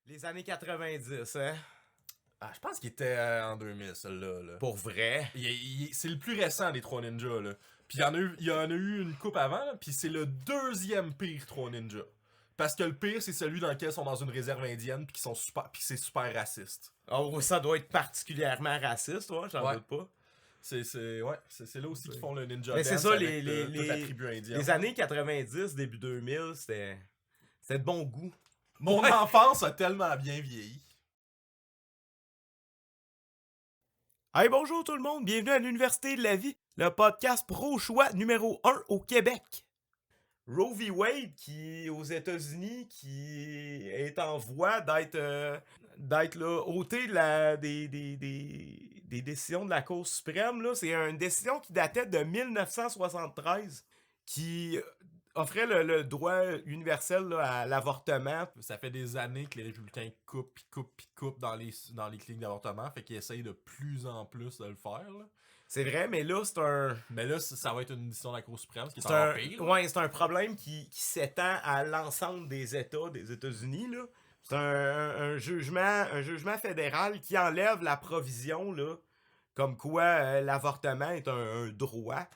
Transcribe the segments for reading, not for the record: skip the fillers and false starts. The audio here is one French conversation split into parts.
Les années 90, hein? Ah, je pense qu'il était en 2000, celle-là. Là. Pour vrai. C'est le plus récent des 3 ninjas. Là. Puis il y en a eu une coupe avant, là, puis c'est le deuxième pire 3 ninjas. Parce que le pire, c'est celui dans lequel ils sont dans une réserve indienne, puis c'est super raciste. Oh, ça doit être particulièrement raciste, ouais, j'en Ouais. doute pas. C'est là aussi qu'ils font le ninja Mais dance c'est ça, avec toute la tribu indienne. les années 90, début 2000, c'était de bon goût. Mon enfance a tellement bien vieilli. Hey, bonjour tout le monde, bienvenue à l'Université de la vie, le podcast pro-choix numéro 1 au Québec. Roe v. Wade, qui aux États-Unis, qui est en voie d'être là, ôté des décisions de la Cour suprême. Là. C'est une décision qui datait de 1973, qui offrait le droit universel là, à l'avortement. Ça fait des années que les républicains coupent dans les cliniques d'avortement, fait qu'ils essayent de plus en plus de le faire. Là. C'est vrai, mais là, c'est un... Mais là, ça va être une décision de la Cour suprême, ce qui est encore pire. Ouais, c'est un problème qui s'étend à l'ensemble des États des États-Unis, là. C'est un jugement fédéral qui enlève la provision, là, comme quoi l'avortement est un droit.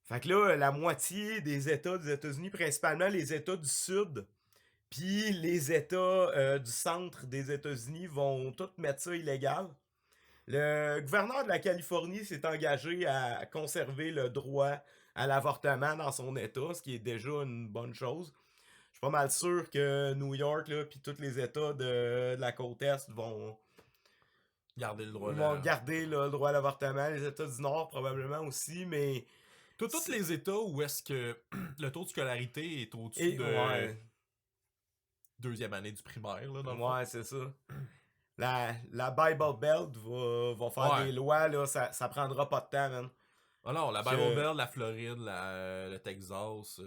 Fait que là, la moitié des États des États-Unis, principalement les États du Sud, puis les États du centre des États-Unis vont tous mettre ça illégal. Le gouverneur de la Californie s'est engagé à conserver le droit à l'avortement dans son État, ce qui est déjà une bonne chose. Je suis pas mal sûr que New York, là, puis tous les États de la côte Est vont garder le droit. Garder le droit à l'avortement. Les États du Nord, probablement aussi, mais... Tous les États où est-ce que le taux de scolarité est au-dessus de deuxième année du primaire, là, dans le fond. Ouais, c'est ça. La Bible Belt va faire des lois, là, ça prendra pas de temps, man. Ah non, la Bible Belt, la Floride, le Texas.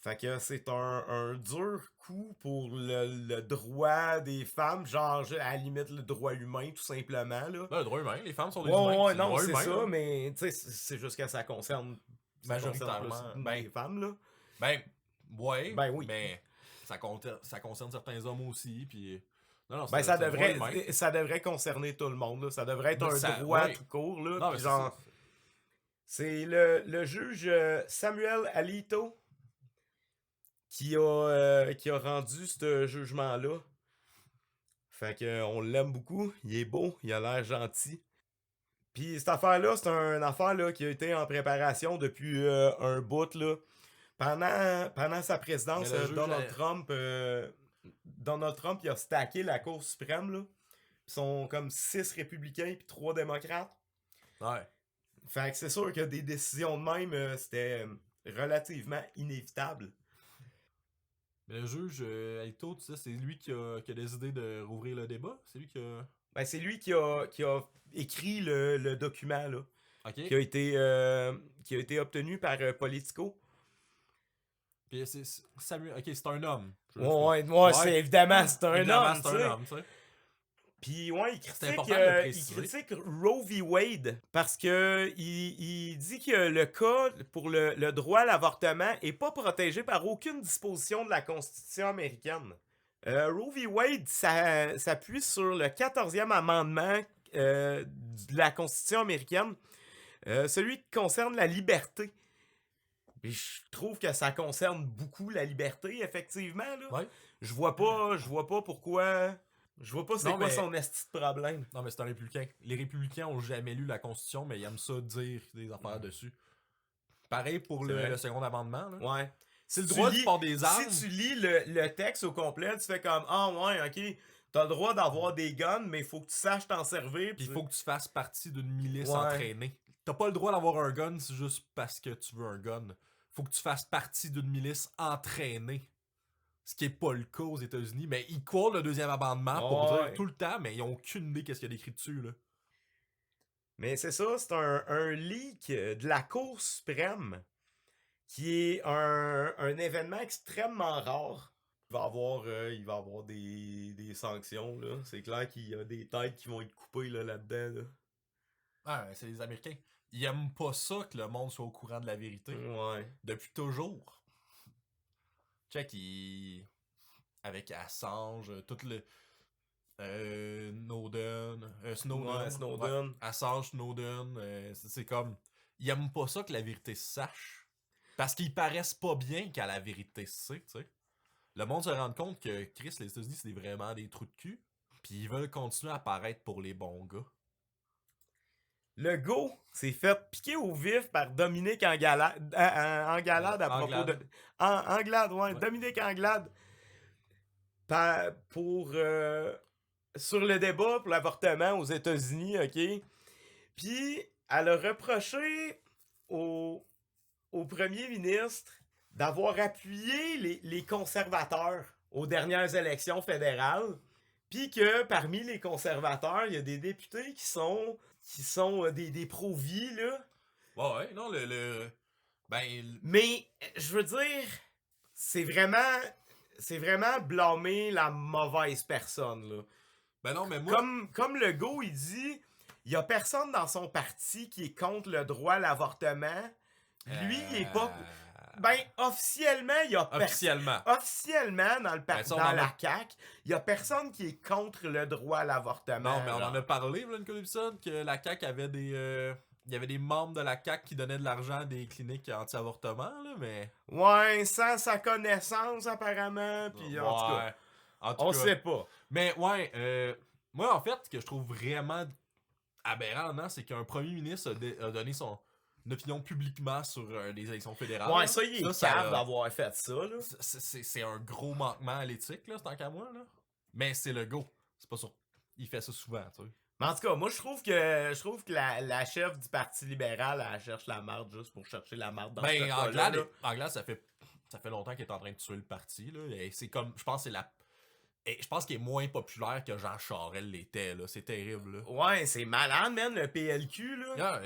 Fait que c'est un dur coup pour le droit des femmes, genre à la limite le droit humain, tout simplement. Là. Ben, le droit humain, les femmes sont des humains. Ouais, non, c'est humain, ça, là. mais tu sais, c'est juste que ça concerne majoritairement les femmes, là. Ben oui, oui. mais ça concerne certains hommes aussi, puis... Non, ça devrait concerner tout le monde, là. Ça devrait être un droit tout court, là. Non, puis genre, c'est le juge Samuel Alito qui a rendu ce jugement-là. Fait que on l'aime beaucoup, il est beau, il a l'air gentil. Puis cette affaire-là, c'est une affaire là, qui a été en préparation depuis un bout là. Pendant sa présidence, Donald Trump il a stacké la Cour suprême là. Ils sont comme 6 républicains puis 3 démocrates. Ouais. Fait que c'est sûr que des décisions de même, c'était relativement inévitable. Mais le juge Alito, tu sais, c'est lui qui a décidé de rouvrir le débat? C'est lui qui a... Ben, c'est lui qui a écrit le document là. Okay. Qui a été obtenu par Politico. Puis c'est Samuel... Ok, c'est un homme. Ouais, c'est évidemment, c'est un homme, tu sais. Puis ouais, il critique Roe v. Wade parce que il dit que le cas pour le droit à l'avortement est pas protégé par aucune disposition de la Constitution américaine. Roe v. Wade s'appuie sur le 14e amendement de la Constitution américaine, celui qui concerne la liberté. Puis je trouve que ça concerne beaucoup la liberté, effectivement. Là. Ouais. Je vois pas pourquoi... Je vois pas c'est quoi son esti de problème. Non, mais c'est un républicain. Les républicains ont jamais lu la Constitution, mais ils aiment ça dire des affaires dessus. Pareil pour le second amendement. Là. Ouais. C'est le droit du port des armes. Si tu lis le texte au complet, tu fais comme « Ah ouais, ok, t'as le droit d'avoir des guns, mais il faut que tu saches t'en servir. » Puis il faut que tu fasses partie d'une milice entraînée. T'as pas le droit d'avoir un gun juste parce que tu veux un gun. Faut que tu fasses partie d'une milice entraînée. Ce qui est pas le cas aux États-Unis. Mais ils courent le deuxième amendement pour dire tout le temps, mais ils ont aucune idée qu'est-ce qu'il y a d'écrit dessus, là. Mais c'est ça, c'est un leak de la Cour suprême qui est un événement extrêmement rare. Il va avoir des sanctions, là. C'est clair qu'il y a des têtes qui vont être coupées là-dedans, là. Ah, c'est les Américains. Ils aiment pas ça que le monde soit au courant de la vérité. Ouais. Depuis toujours. Check, ils avec Assange, tout le... Snowden. Ouais, Snowden. Ouais, Assange, Snowden, c'est comme... Ils aiment pas ça que la vérité se sache. Parce qu'ils paraissent pas bien qu'à la vérité se sait, tu sais. Le monde se rend compte que Chris, les États-Unis, c'est vraiment des trous de cul. Puis ils veulent continuer à paraître pour les bons gars. Le go s'est fait piquer au vif par Dominique Anglade, Anglade à propos Anglade. de... Anglade, ouais. Ouais. Dominique Anglade. Sur le débat pour l'avortement aux États-Unis, OK? Puis, elle a reproché au premier ministre d'avoir appuyé les conservateurs aux dernières élections fédérales. Puis que parmi les conservateurs, il y a des députés qui sont des pro-vie, là. Ouais, non, Mais, je veux dire, c'est vraiment blâmer la mauvaise personne, là. Ben non, mais moi... Comme Legault, il dit, il y a personne dans son parti qui est contre le droit à l'avortement. Lui, il est pas... Ben, officiellement, il y a Officiellement. Officiellement, dans la CAQ, il y a personne qui est contre le droit à l'avortement. Non, mais on en a parlé, une épisode, que la CAQ avait des... Il y avait des membres de la CAQ qui donnaient de l'argent à des cliniques anti-avortement, là, mais... Ouais, sans sa connaissance, apparemment, puis en tout cas, on sait pas. Mais ouais, moi, en fait, ce que je trouve vraiment aberrant, non, c'est qu'un premier ministre a donné son opinion publiquement sur les élections fédérales. Ouais, ça, il est capable d'avoir fait ça, là. C'est un gros manquement à l'éthique, là, tant qu'à moi, là. Mais c'est le go. C'est pas sûr. Il fait ça souvent, tu sais. Mais en tout cas, moi, je trouve que la chef du Parti libéral, elle cherche la marde juste pour chercher la marde dans ce cas-là. Anglade, ça fait longtemps qu'il est en train de tuer le parti, là. Et c'est comme, je pense que je pense qu'il est moins populaire que Jean Charest l'était, là. C'est terrible, là. Ouais, c'est malade, man, le PLQ, là. Yeah,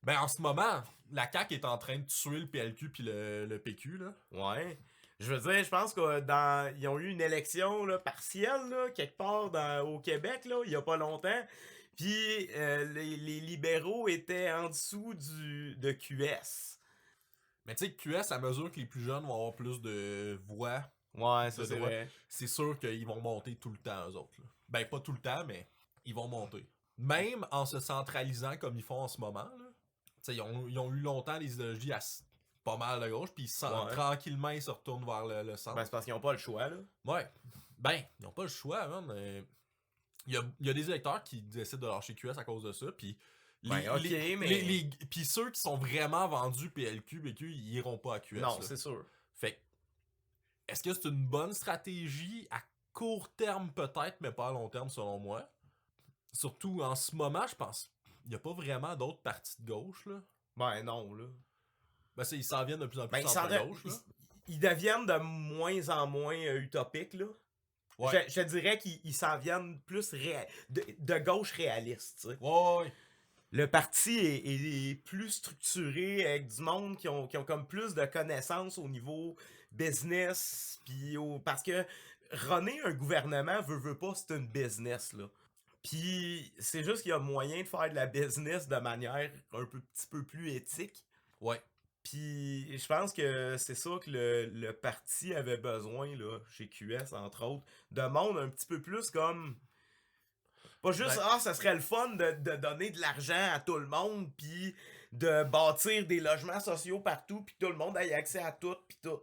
ben, en ce moment, la CAQ est en train de tuer le PLQ puis le PQ, là. Ouais. Je veux dire, je pense qu'ils ont eu une élection là, partielle, là, quelque part au Québec, là, il y a pas longtemps. Puis les libéraux étaient en dessous de QS. Mais tu sais, QS, à mesure que les plus jeunes vont avoir plus de voix, ouais, ça c'est vrai. C'est sûr qu'ils vont monter tout le temps, eux autres. Là. Ben, pas tout le temps, mais ils vont monter. Même en se centralisant comme ils font en ce moment, là. Tu sais, ils ont eu longtemps des idéologies pas mal de gauche, puis tranquillement, ils se retournent vers le centre. Ben, c'est parce qu'ils n'ont pas le choix, là. Ouais. Ben, ils n'ont pas le choix, man. Il y a des électeurs qui décident de lâcher QS à cause de ça, puis puis ceux qui sont vraiment vendus PLQ, BQ, ils iront pas à QS. Non, c'est sûr. Fait est-ce que c'est une bonne stratégie à court terme peut-être, mais pas à long terme selon moi? Surtout en ce moment, je pense. Il n'y a pas vraiment d'autres partis de gauche, là. Ben non, là. Ben ils s'en viennent de plus en plus centre-gauche, là. Ils deviennent de moins en moins utopiques, là. Ouais. Je dirais qu'ils s'en viennent plus de gauche réaliste, tu sais. Ouais. Le parti est plus structuré avec du monde qui ont comme plus de connaissances au niveau business, puis parce que runner un gouvernement veut pas, c'est une business, là. Puis c'est juste qu'il y a moyen de faire de la business de manière petit peu plus éthique. Ouais. Puis je pense que c'est ça que le parti avait besoin, là, chez QS, entre autres, de monde un petit peu plus comme... Pas juste, ça serait le fun de donner de l'argent à tout le monde, puis de bâtir des logements sociaux partout, puis tout le monde ait accès à tout, puis tout.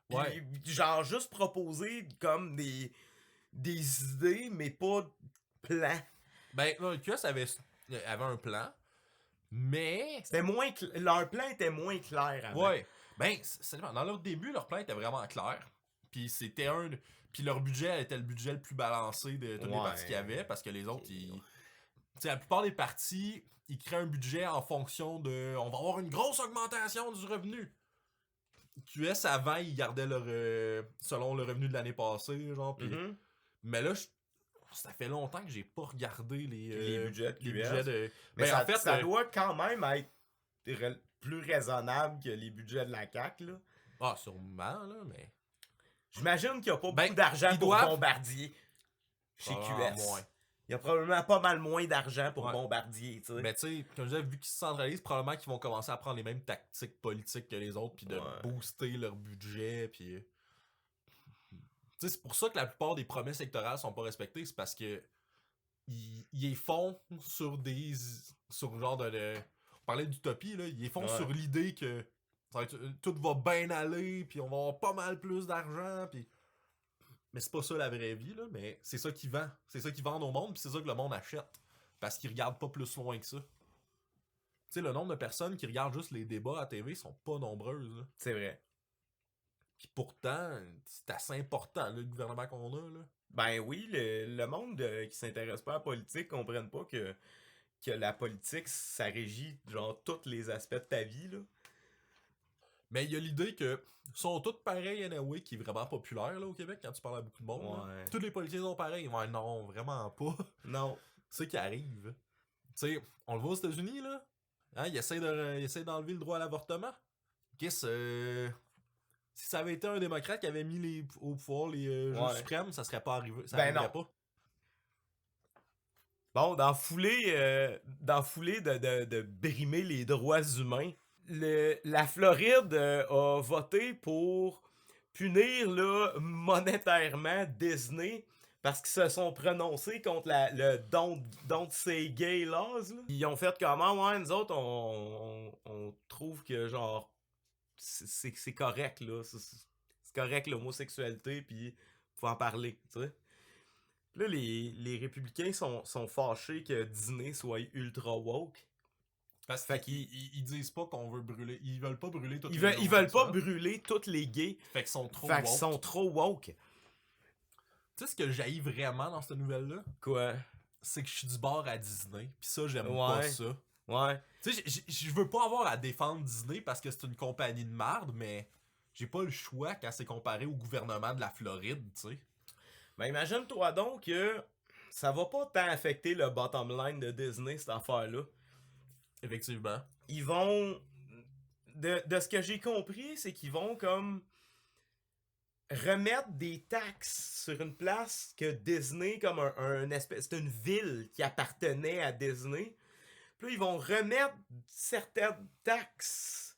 Ouais. Pis, genre, juste proposer comme des idées, mais pas de plan. Ben, le QS avait un plan, mais... C'était leur plan était moins clair avant. Ouais. Ben, dans leur début, leur plan était vraiment clair. Puis c'était Puis leur budget était le budget le plus balancé de tous les partis qu'il y avait, parce que les autres, Tu sais, la plupart des partis, ils créent un budget en fonction de... On va avoir une grosse augmentation du revenu. QS, avant, ils gardaient leur... selon le revenu de l'année passée, genre. Pis... Mais là, ça fait longtemps que j'ai pas regardé les budgets de QS. Mais ben, en fait, ça doit quand même être plus raisonnable que les budgets de la CAQ, là. Ah, sûrement, là, mais... J'imagine qu'il n'y a pas beaucoup d'argent pour Bombardier chez QS. Moins. Il y a probablement pas mal moins d'argent pour Bombardier, tu sais. Mais tu sais, comme je disais, vu qu'ils se centralisent, probablement qu'ils vont commencer à prendre les mêmes tactiques politiques que les autres, puis de booster leur budget, puis Tu sais, c'est pour ça que la plupart des promesses électorales sont pas respectées, c'est parce que ils les font sur genre on parlait d'utopie, là, ils les font sur l'idée que tout va bien aller, puis on va avoir pas mal plus d'argent, puis... Mais c'est pas ça la vraie vie, là, mais c'est ça qui vend. C'est ça qui vend au monde, puis c'est ça que le monde achète. Parce qu'ils regardent pas plus loin que ça. Tu sais, le nombre de personnes qui regardent juste les débats à TV sont pas nombreuses. Là. C'est vrai. Puis pourtant, c'est assez important, là, le gouvernement qu'on a, là. Ben oui, le monde qui s'intéresse pas à la politique comprenne pas que la politique, ça régit genre tous les aspects de ta vie, là. Mais il y a l'idée que sont tous pareils anyway, qui est vraiment populaire là, au Québec quand tu parles à beaucoup de monde. Ouais. Tous les politiciens sont pareils. Ouais, non, vraiment pas. Non. C'est ça qui arrive. Tu sais, on le voit aux États-Unis, là. Hein, ils essaient d'enlever le droit à l'avortement. Qu'est-ce si ça avait été un démocrate qui avait mis au pouvoir les juges suprêmes, ça serait pas arrivé. Ça arriverait pas. Bon, dans foulée de brimer les droits humains, la Floride a voté pour punir là, monétairement Disney parce qu'ils se sont prononcés contre le don't say gay laws. Là. Ils ont fait comment, ouais, nous autres, on trouve que genre c'est correct, là. C'est correct l'homosexualité, puis faut en parler, tu sais. Là, les républicains sont fâchés que Disney soit ultra woke. Parce qu'ils disent pas qu'on veut brûler. Ils veulent pas brûler toutes les gays. Ils veulent pas brûler tous les gays. Fait qu'ils sont trop woke. Tu sais ce que j'haïs vraiment dans cette nouvelle-là? Quoi? C'est que je suis du bord à Disney. Pis ça, j'aime pas ça. Ouais. Tu sais, je veux pas avoir à défendre Disney parce que c'est une compagnie de marde, mais j'ai pas le choix quand c'est comparé au gouvernement de la Floride, tu sais. Ben imagine-toi donc que ça va pas tant affecter le bottom line de Disney, cette affaire-là. Effectivement. Ils vont... De ce que j'ai compris, c'est qu'ils vont comme remettre des taxes sur une place que Disney, comme un espèce... C'est une ville qui appartenait à Disney. Puis là, ils vont remettre certaines taxes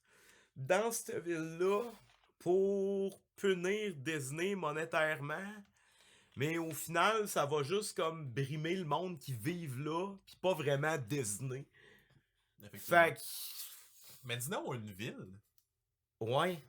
dans cette ville-là pour punir Disney monétairement. Mais au final, ça va juste comme brimer le monde qui vivent là, pis pas vraiment Disney. Fait que... Mais Disney a une ville. Ouais.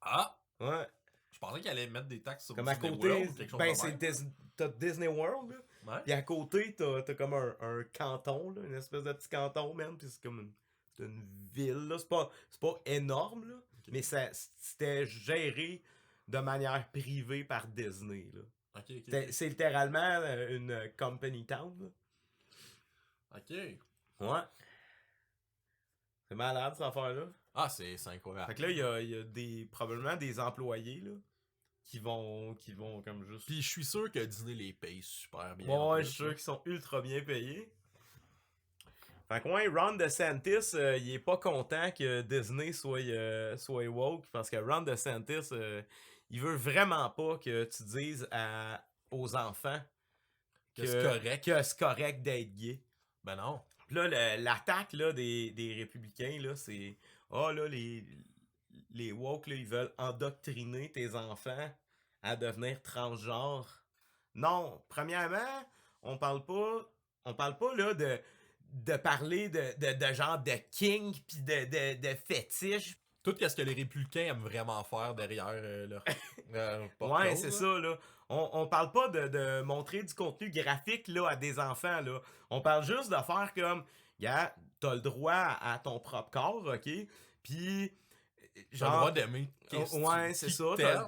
Ah! Ouais. Je pensais qu'il allait mettre des taxes sur comme Disney à côté, World ou quelque chose ben de même. t'as Disney World, là. Ouais. Pis à côté, t'as comme un canton, là, une espèce de petit canton, man, pis c'est comme une ville, là. C'est pas énorme, là, okay. Mais c'était géré de manière privée par Disney, là. Okay. C'est littéralement une company town, là. Ok. Ouais. C'est malade, cette affaire-là. Ah, c'est incroyable. Fait que là, il y a probablement des employés, là, qui vont comme juste... Puis je suis sûr que Disney les paye super bien. Ouais, je suis sûr qu'ils sont ultra bien payés. Fait que ouais, Ron DeSantis, il est pas content que Disney soit woke, parce que Ron DeSantis, il veut vraiment pas que tu dises aux enfants que c'est correct d'être gay. Ben non. Pis là, l'attaque là, des républicains, là, c'est... Ah là, les woke, là, ils veulent endoctriner tes enfants à devenir transgenre. Non, premièrement, on parle pas là de parler de genre de king pis de fétiche. Tout ce que les républicains aiment vraiment faire derrière leur ouais, c'est ça, là. On parle pas de montrer du contenu graphique là, à des enfants, là. On parle juste de faire comme, gars, t'as le droit à ton propre corps, ok? Puis, genre... T'as le droit d'aimer. Ouais, c'est ça.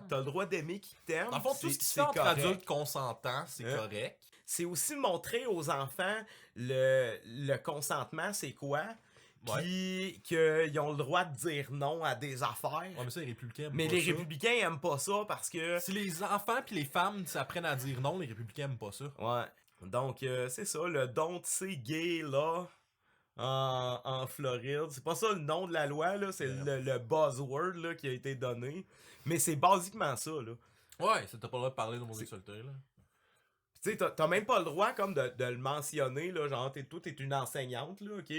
T'as le droit d'aimer qui t'aime. Dans le fond, tout ce qui se fait entre adultes consentants, c'est correct. C'est aussi montrer aux enfants le consentement, c'est quoi? Puis qu'ils ont le droit de dire non à des affaires. Ouais, mais ça, les républicains aiment mais pas les ça. Républicains aiment pas ça parce que... Si les enfants puis les femmes s'apprennent à dire non, les républicains aiment pas ça. Ouais. Donc, c'est ça, le don't say gay, là, en Floride. C'est pas ça le nom de la loi, là, c'est le buzzword, là, qui a été donné. Mais c'est basiquement ça, là. Ouais, t'as pas le droit de parler d'homosexualité, là. Tu sais, t'as même pas le droit, comme, de le mentionner, là, genre, t'es une enseignante, là, ok?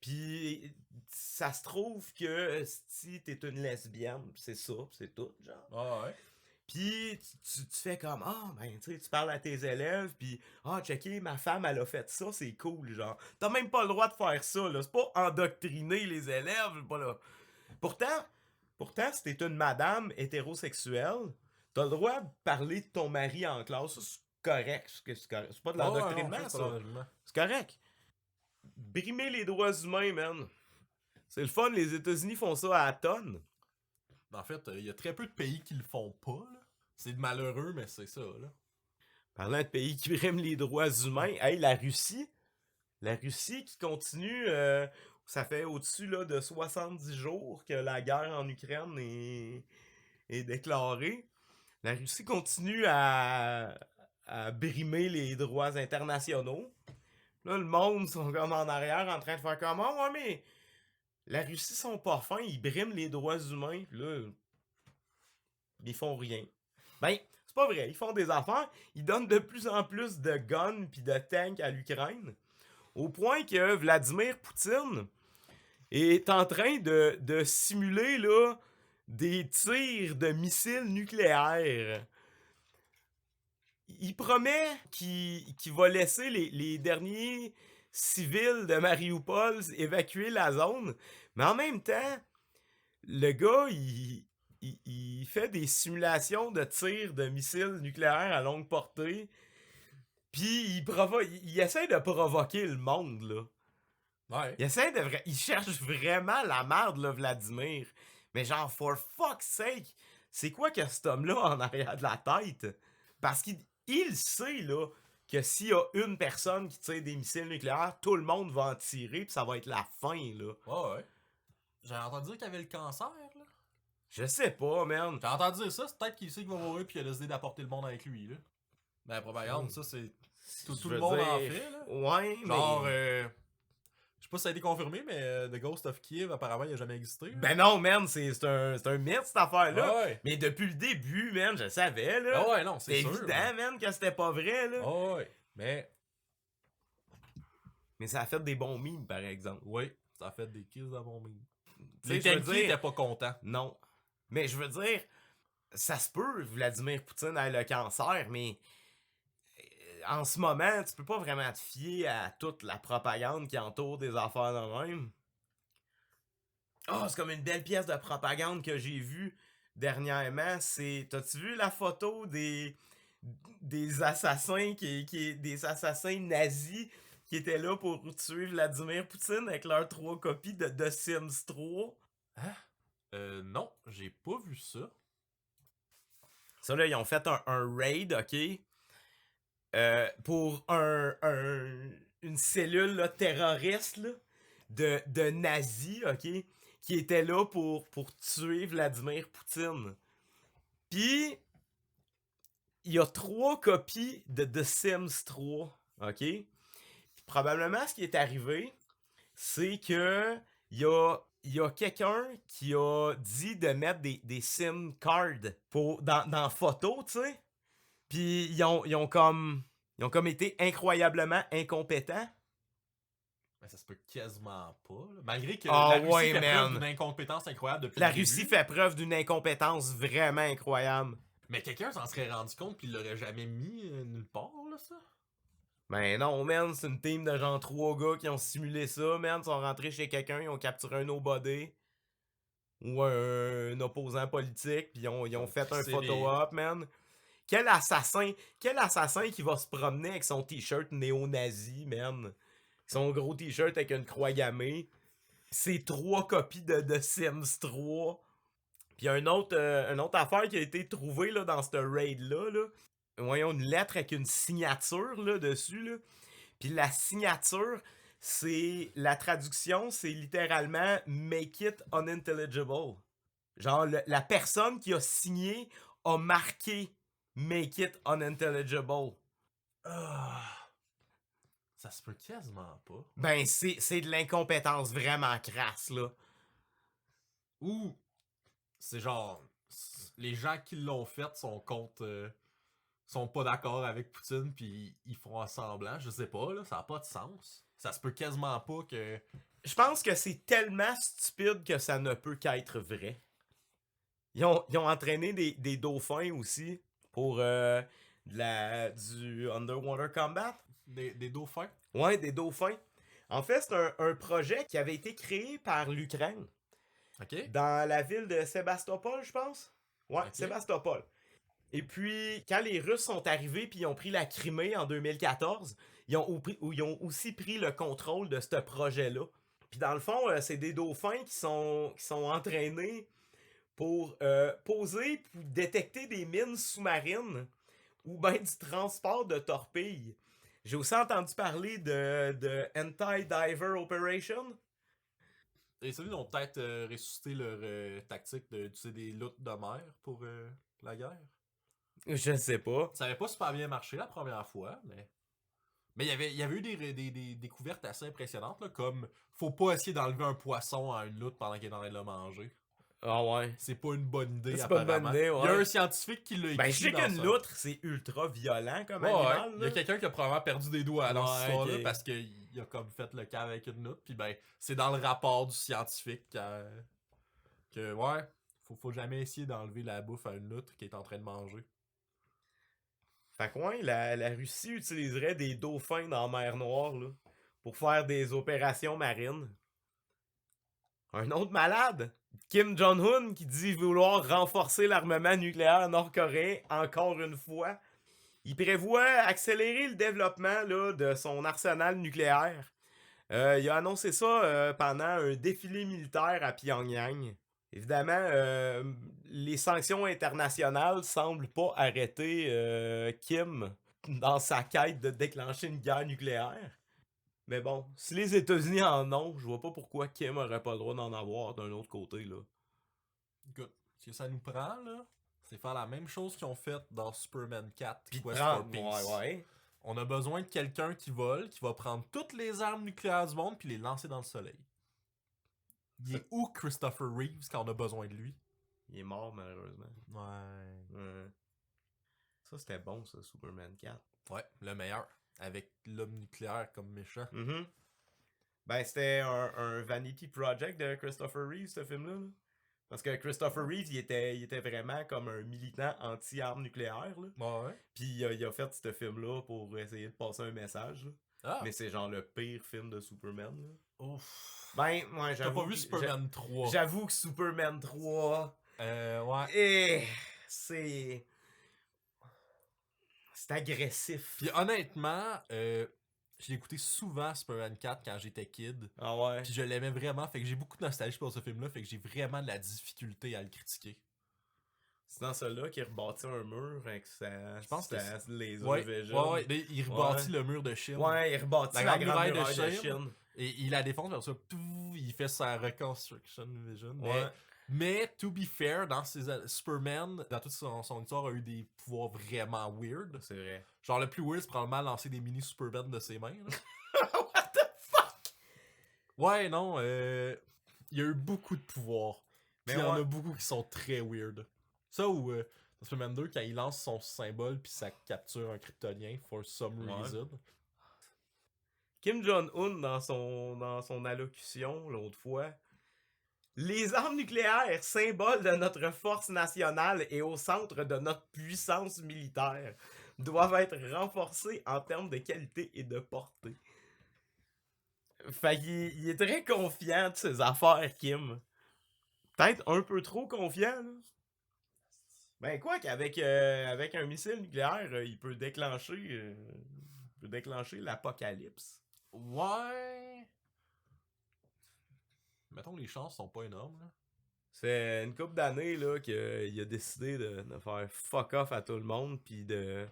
Puis ça se trouve que si t'es une lesbienne, c'est ça, c'est tout, genre. Ah ouais. Puis tu fais comme, ben, tu sais, tu parles à tes élèves, puis, checker, ma femme, elle a fait ça, c'est cool, genre. T'as même pas le droit de faire ça, là. C'est pas endoctriner les élèves, pas là. Pourtant, si t'es une madame hétérosexuelle, t'as le droit de parler de ton mari en classe, ça, c'est correct. C'est pas de l'endoctrinement, ça. C'est correct. Brimer les droits humains, man. C'est le fun, les États-Unis font ça à tonnes. En fait, il y a très peu de pays qui le font pas, là. C'est malheureux, mais c'est ça, là. Parlant de pays qui briment les droits humains, hey, la Russie qui continue, ça fait au-dessus là, de 70 jours que la guerre en Ukraine est déclarée. La Russie continue à brimer les droits internationaux. Là, le monde sont comme en arrière en train de faire comme, ouais, mais la Russie sont pas fins, ils briment les droits humains. Puis là, ils font rien. Ben, c'est pas vrai, ils font des affaires. Ils donnent de plus en plus de guns puis de tanks à l'Ukraine. Au point que Vladimir Poutine est en train de simuler là, des tirs de missiles nucléaires. Il promet qu'il va laisser les derniers civils de Mariupol évacuer la zone. Mais en même temps, le gars, il fait des simulations de tirs de missiles nucléaires à longue portée. Puis il essaie de provoquer le monde, là. Ouais. Il cherche vraiment la merde, là, Vladimir. Mais genre, for fuck's sake, c'est quoi que cet homme-là en arrière de la tête? Parce qu'il sait, là, que s'il y a une personne qui tire des missiles nucléaires, tout le monde va en tirer, puis ça va être la fin, là. Ouais. J'ai entendu dire qu'il avait le cancer, là. Je sais pas, man. J'ai entendu dire ça, c'est peut-être qu'il sait qu'il va mourir puis il a décidé d'apporter le monde avec lui, là. Ben, la propagande, ça, c'est... Tout le monde en fait, là. Ouais, genre, je sais pas si ça a été confirmé, mais The Ghost of Kiev, apparemment, il a jamais existé. Là. Ben non, man, c'est un mythe, cette affaire-là. Ouais. Mais depuis le début, man, je savais, là. Ouais, non, c'est sûr. C'est évident, man, que c'était pas vrai, là. Ouais, mais ça a fait des bons mimes, par exemple. Oui, ça a fait des kills de bons mimes. Les Tankies étaient pas contents. Non. Mais je veux dire, ça se peut, Vladimir Poutine ait le cancer, mais en ce moment, tu peux pas vraiment te fier à toute la propagande qui entoure des affaires de même. C'est comme une belle pièce de propagande que j'ai vue dernièrement. T'as-tu vu la photo des assassins des assassins nazis qui étaient là pour tuer Vladimir Poutine avec leurs 3 copies de The Sims 3? Hein? Non, j'ai pas vu ça. Ça là, ils ont fait un raid, ok? Pour une cellule là, terroriste là, de nazis, ok? Qui était là pour tuer Vladimir Poutine. Puis, il y a 3 copies de The Sims 3, ok? Puis, probablement, ce qui est arrivé, c'est que il y a quelqu'un qui a dit de mettre des SIM cards dans photo, tu sais. Puis ils ont comme été incroyablement incompétents. Ben, ça se peut quasiment pas. Là. Malgré que la Russie fait preuve d'une incompétence incroyable depuis le début. La Russie fait preuve d'une incompétence vraiment incroyable. Mais quelqu'un s'en serait rendu compte puis il l'aurait jamais mis nulle part, là, ça? Ben non, man, c'est une team de genre 3 gars qui ont simulé ça, man. Ils sont rentrés chez quelqu'un, ils ont capturé un nobody. Ou un opposant politique, puis ils ont fait un photo-op, man. Quel assassin qui va se promener avec son t-shirt néo-nazi, man. Son gros t-shirt avec une croix gammée. C'est 3 copies de Sims 3. Puis une autre affaire qui a été trouvée là, dans ce raid-là. Là. Voyons, une lettre avec une signature là, dessus. Là. Puis la signature, la traduction, c'est littéralement « make it unintelligible ». Genre, la personne qui a signé a marqué « make it unintelligible ». Ça se peut quasiment pas. Ben, c'est de l'incompétence vraiment crasse, là. Ou, c'est genre, les gens qui l'ont fait sont contre... sont pas d'accord avec Poutine puis ils font semblant, je sais pas, là, ça a pas de sens. Ça se peut quasiment pas que... Je pense que c'est tellement stupide que ça ne peut qu'être vrai. Ils ont entraîné des dauphins aussi pour du Underwater Combat. Des dauphins? Ouais, des dauphins. En fait, c'est un projet qui avait été créé par l'Ukraine. Ok. Dans la ville de Sébastopol, je pense. Ouais, Ok. Sébastopol. Et puis, quand les Russes sont arrivés puis ils ont pris la Crimée en 2014, ils ont aussi pris le contrôle de ce projet-là. Puis dans le fond, c'est des dauphins qui sont entraînés pour poser puis détecter des mines sous-marines ou bien du transport de torpilles. J'ai aussi entendu parler de Anti-Diver Operation. Et ça, ils ont peut-être ressuscité leur tactique d'utiliser des luttes de mer pour la guerre. Je sais pas. Ça avait pas super bien marché la première fois, mais. Mais il y avait eu des découvertes assez impressionnantes, là, comme faut pas essayer d'enlever un poisson à une lutte pendant qu'il est en train de le manger. Ah ouais. C'est pas une bonne idée, C'est pas une apparemment. bonne idée, ouais. Il y a un scientifique qui l'a écrit. Ben, je sais dans qu'une ça. loutre, c'est ultra violent comme Ouais, animal. ouais. Il y a Là. quelqu'un qui a probablement perdu des doigts dans cette Ouais, histoire-là ok. parce qu'il a comme fait le cas avec une loutre. Puis ben, c'est dans le rapport du scientifique que ouais, faut jamais essayer d'enlever la bouffe à une loutre qui est en train de manger. Fait que ouais, la Russie utiliserait des dauphins dans la mer Noire là, pour faire des opérations marines. Un autre malade, Kim Jong-un, qui dit vouloir renforcer l'armement nucléaire nord-coréen encore une fois. Il prévoit accélérer le développement là, de son arsenal nucléaire. Il a annoncé ça pendant un défilé militaire à Pyongyang. Évidemment, les sanctions internationales semblent pas arrêter Kim dans sa quête de déclencher une guerre nucléaire. Mais bon, si les États-Unis en ont, je vois pas pourquoi Kim aurait pas le droit d'en avoir d'un autre côté, là. Écoute, ce que ça nous prend, là, c'est faire la même chose qu'ils ont fait dans Superman 4, Pis Quest for Peace. ouais. On a besoin de quelqu'un qui vole, qui va prendre toutes les armes nucléaires du monde puis les lancer dans le soleil. Il est où Christopher Reeves quand on a besoin de lui? Il est mort, malheureusement. Ouais. Ça, c'était bon, ça, Superman 4. Ouais, le meilleur. Avec l'homme nucléaire comme méchant. Mm-hmm. Ben, c'était un Vanity Project de Christopher Reeves, ce film-là. Là. Parce que Christopher Reeves, il était vraiment comme un militant anti-armes nucléaires. Là. Ouais. Puis il a fait ce film-là pour essayer de passer un message. Là. Ah. Mais c'est genre le pire film de Superman. Là. Ouf. Ben, ouais, T'as pas vu Superman 3? J'avoue que Superman 3... Ouais. C'est agressif. Puis honnêtement, j'ai écouté souvent Superman 4 quand j'étais kid. Ah ouais. Puis je l'aimais vraiment, fait que j'ai beaucoup de nostalgie pour ce film-là, fait que j'ai vraiment de la difficulté à le critiquer. C'est dans celui-là qu'il rebâtit un mur avec sa... Je pense que c'est laser vision. Ouais, il rebâtit le mur de Chine. Ouais, il rebâtit la grande muraille de Chine. Et il la défonce, vers ça, il fait sa reconstruction vision. Ouais. Mais, to be fair, dans Superman, dans toute son histoire, a eu des pouvoirs vraiment weird. C'est vrai. Genre, le plus weird, c'est probablement lancer des mini Superman de ses mains. What the fuck? Ouais, non, il y a eu beaucoup de pouvoirs. Puis il y en a beaucoup qui sont très weird. Ça ou dans Superman 2, quand il lance son symbole puis ça capture un kryptonien for some reason. Kim Jong-un, dans son allocution l'autre fois, les armes nucléaires, symbole de notre force nationale et au centre de notre puissance militaire, doivent être renforcées en termes de qualité et de portée. Fait qu'il est très confiant de ses affaires, Kim. Peut-être un peu trop confiant, là. Ben quoi qu'avec avec un missile nucléaire, il peut déclencher l'apocalypse. Ouais. Mettons que les chances sont pas énormes. Là. C'est une couple d'années là qu'il a décidé de faire fuck off à tout le monde puis de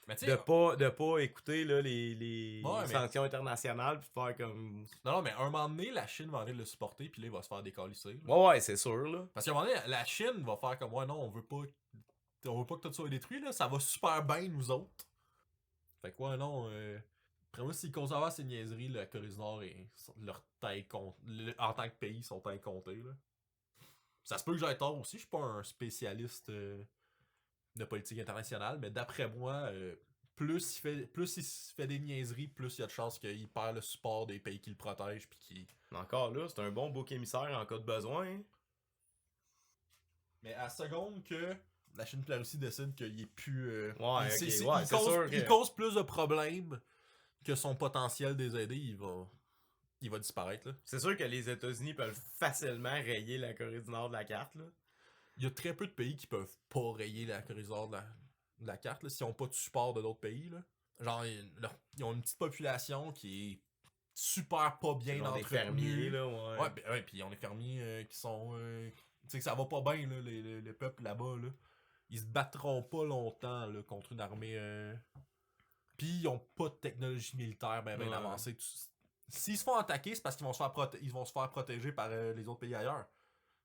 pas écouter là, les sanctions internationales puis faire comme... Non, mais à un moment donné, la Chine va arrêter de le supporter puis là, il va se faire décalisser. Ouais, c'est sûr, là. Parce qu'à un moment donné, la Chine va faire comme, ouais, non, on veut pas que tout ça soit détruit, là. Ça va super bien, nous autres. Fait que, ouais, non, après moi, s'ils conservent ces niaiseries, la Corée du Nord et leur taille en tant que pays sont incomptés, là. Ça se peut que j'aille tort aussi, je suis pas un spécialiste de politique internationale, mais d'après moi, plus il se fait des niaiseries, plus il y a de chances qu'il perd le support des pays qui le protègent. Puis qui... Encore là, c'est un bon bouc émissaire en cas de besoin. Hein? Mais à la seconde que la Chine et la Russie décident qu'il est plus... Ouais, c'est sûr il que... cause plus de problèmes que son potentiel des aider, il va disparaître, là. C'est sûr que les États-Unis peuvent facilement rayer la Corée du Nord de la carte, là. Il y a très peu de pays qui peuvent pas rayer la Corée du Nord de la carte, là, s'ils ont pas de support de d'autres pays, là. Genre, ils ont une petite population qui est super pas bien Genre des entretenue. fermiers, là, ouais. Ouais, puis ils ont des fermiers qui sont... tu sais que ça va pas bien, là, les peuples là-bas, là. Ils se battront pas longtemps, là, contre une armée... Puis ils ont pas de technologie militaire bien Ouais. avancée. S'ils se font attaquer, c'est parce qu'ils vont se faire protéger par les autres pays ailleurs.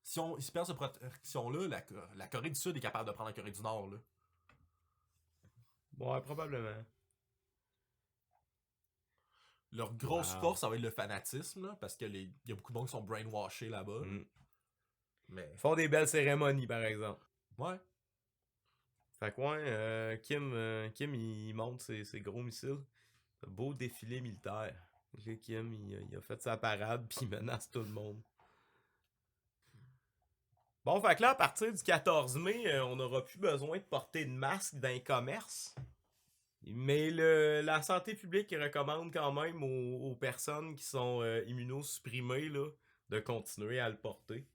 Ils se perdent cette protection-là, la Corée du Sud est capable de prendre la Corée du Nord, là. Ouais, probablement. Leur grosse force, ça va être le fanatisme, là, parce que il y a beaucoup de monde qui sont brainwashés là-bas. Mais... Ils font des belles cérémonies, par exemple. Ouais. Fait que ouais, Kim il monte ses gros missiles. Un beau défilé militaire. Kim, il a fait sa parade, puis il menace tout le monde. Bon, fait que là, à partir du 14 mai, on n'aura plus besoin de porter de masque dans les commerces. Mais la santé publique recommande quand même aux personnes qui sont immunosupprimées là, de continuer à le porter.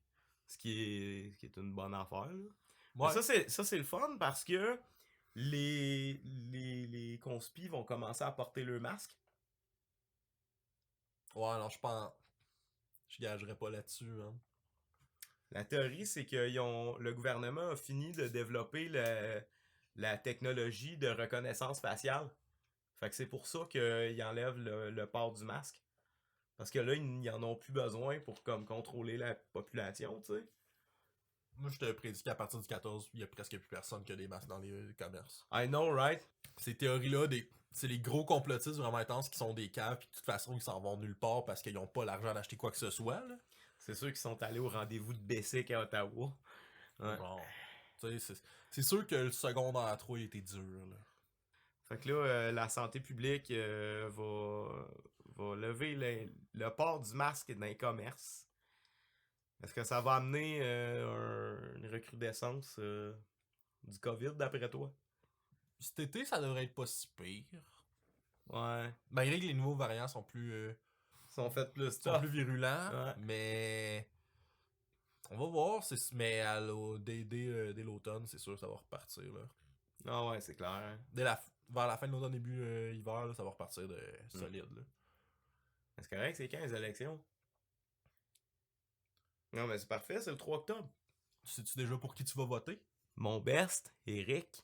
Ce qui est une bonne affaire. Là. Ouais. Ça, c'est le fun parce que les conspis vont commencer à porter le masque. Ouais, non, je pense... Je gagerais pas là-dessus, hein. La théorie, c'est que le gouvernement a fini de développer la technologie de reconnaissance faciale. Fait que c'est pour ça qu'ils enlèvent le port du masque. Parce que là, ils n'en ont plus besoin pour comme contrôler la population, tu sais. Moi, je te prédis qu'à partir du 14, il y a presque plus personne qui a des masques dans les commerces. I know, right? Ces théories-là, c'est les gros complotistes vraiment intenses qui sont des caves, puis de toute façon, ils s'en vont nulle part parce qu'ils n'ont pas l'argent d'acheter quoi que ce soit, là. C'est sûr qu'ils sont allés au rendez-vous de Bessic à Ottawa. Ouais. Bon. Tu sais, c'est sûr que le secondaire 3 il était dur, là. Fait que là, la santé publique va lever le port du masque dans les commerces. Est-ce que ça va amener une recrudescence du COVID, d'après toi? Cet été, ça devrait être pas si pire. Ouais. Malgré que les nouveaux variants sont plus... sont faits plus sont plus virulents, ouais. Mais... On va voir, mais dès l'automne, c'est sûr que ça va repartir, là. Ah ouais, c'est clair. Vers la fin de l'automne, début hiver, là, ça va repartir de solide, là. C'est correct, c'est quand les élections? Non, mais c'est parfait, c'est le 3 octobre. Sais-tu déjà pour qui tu vas voter? Mon best, Eric.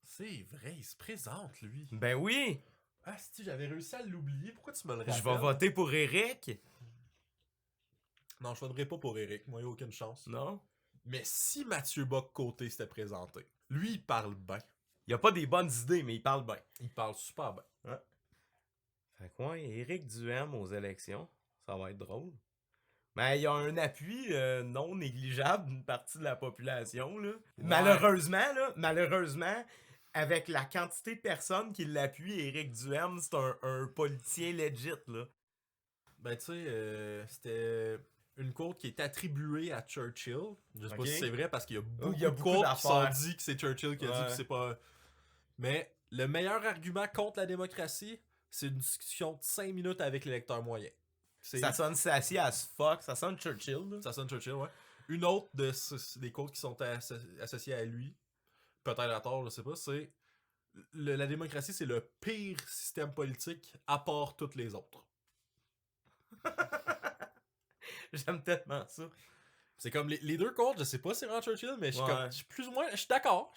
C'est vrai, il se présente, lui. Ben oui! Ah, si j'avais réussi à l'oublier, pourquoi tu me le rappelles? Je vais voter pour Eric. Non, je voterai pas pour Eric, moi, il n'y a aucune chance. Non? Mais si Mathieu Bock-Côté s'était présenté, lui, il parle bien. Il a pas des bonnes idées, mais il parle bien. Il parle super bien. Ouais. Fait que ouais, Éric Duhaime aux élections, ça va être drôle. Mais il y a un appui non négligeable d'une partie de la population, là. Ouais. Malheureusement, avec la quantité de personnes qui l'appuient, Éric Duhaime, c'est un politicien legit, là. Ben, tu sais, c'était une quote qui est attribuée à Churchill. Je sais pas si c'est vrai parce qu'il y a beaucoup de quotes qui sont dit que c'est Churchill qui a dit que c'est pas... Mais le meilleur argument contre la démocratie, c'est une discussion de 5 minutes avec l'électeur moyen. Ça sonne sassy as fuck, ça sonne Churchill, là. Ça sonne Churchill, ouais. Une autre des quotes qui sont associées à lui, peut-être à tort, je sais pas, c'est la démocratie, c'est le pire système politique à part toutes les autres. J'aime tellement ça. C'est comme les deux quotes, je sais pas si c'est vraiment Churchill, mais je suis plus ou moins, je suis d'accord,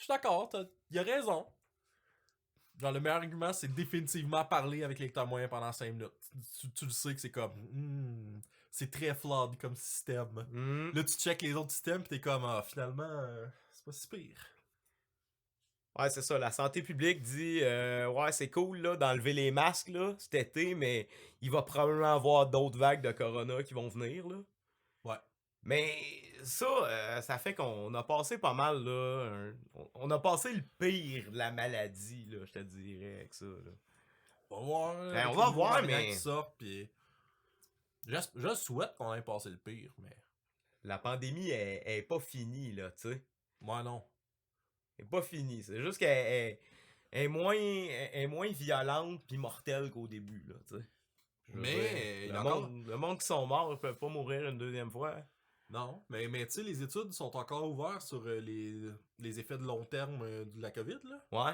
il a raison. Genre, le meilleur argument, c'est définitivement parler avec l'électeur moyen pendant 5 minutes. Tu le sais que c'est comme... c'est très flawed comme système. Là, tu checkes les autres systèmes pis t'es comme, finalement, c'est pas si pire. Ouais, c'est ça. La santé publique dit, ouais, c'est cool là d'enlever les masques là, cet été, mais il va probablement avoir d'autres vagues de corona qui vont venir, là. Ouais. Mais ça, ça fait qu'on a passé pas mal, là. On a passé le pire de la maladie, là, je te dirais, avec ça, là. On va voir. Ben, on va voir, mais... Qui sort, pis... Je souhaite qu'on ait passé le pire, mais... la pandémie est pas finie, là, tu sais. Moi, non. Elle est pas finie. C'est juste qu'elle est moins violente pis mortelle qu'au début, là, tu sais. Je veux Mais, dire, le monde qui sont morts, ils peuvent pas mourir une deuxième fois. Non, mais tu sais, les études sont encore ouvertes sur les effets de long terme de la COVID, là. Ouais.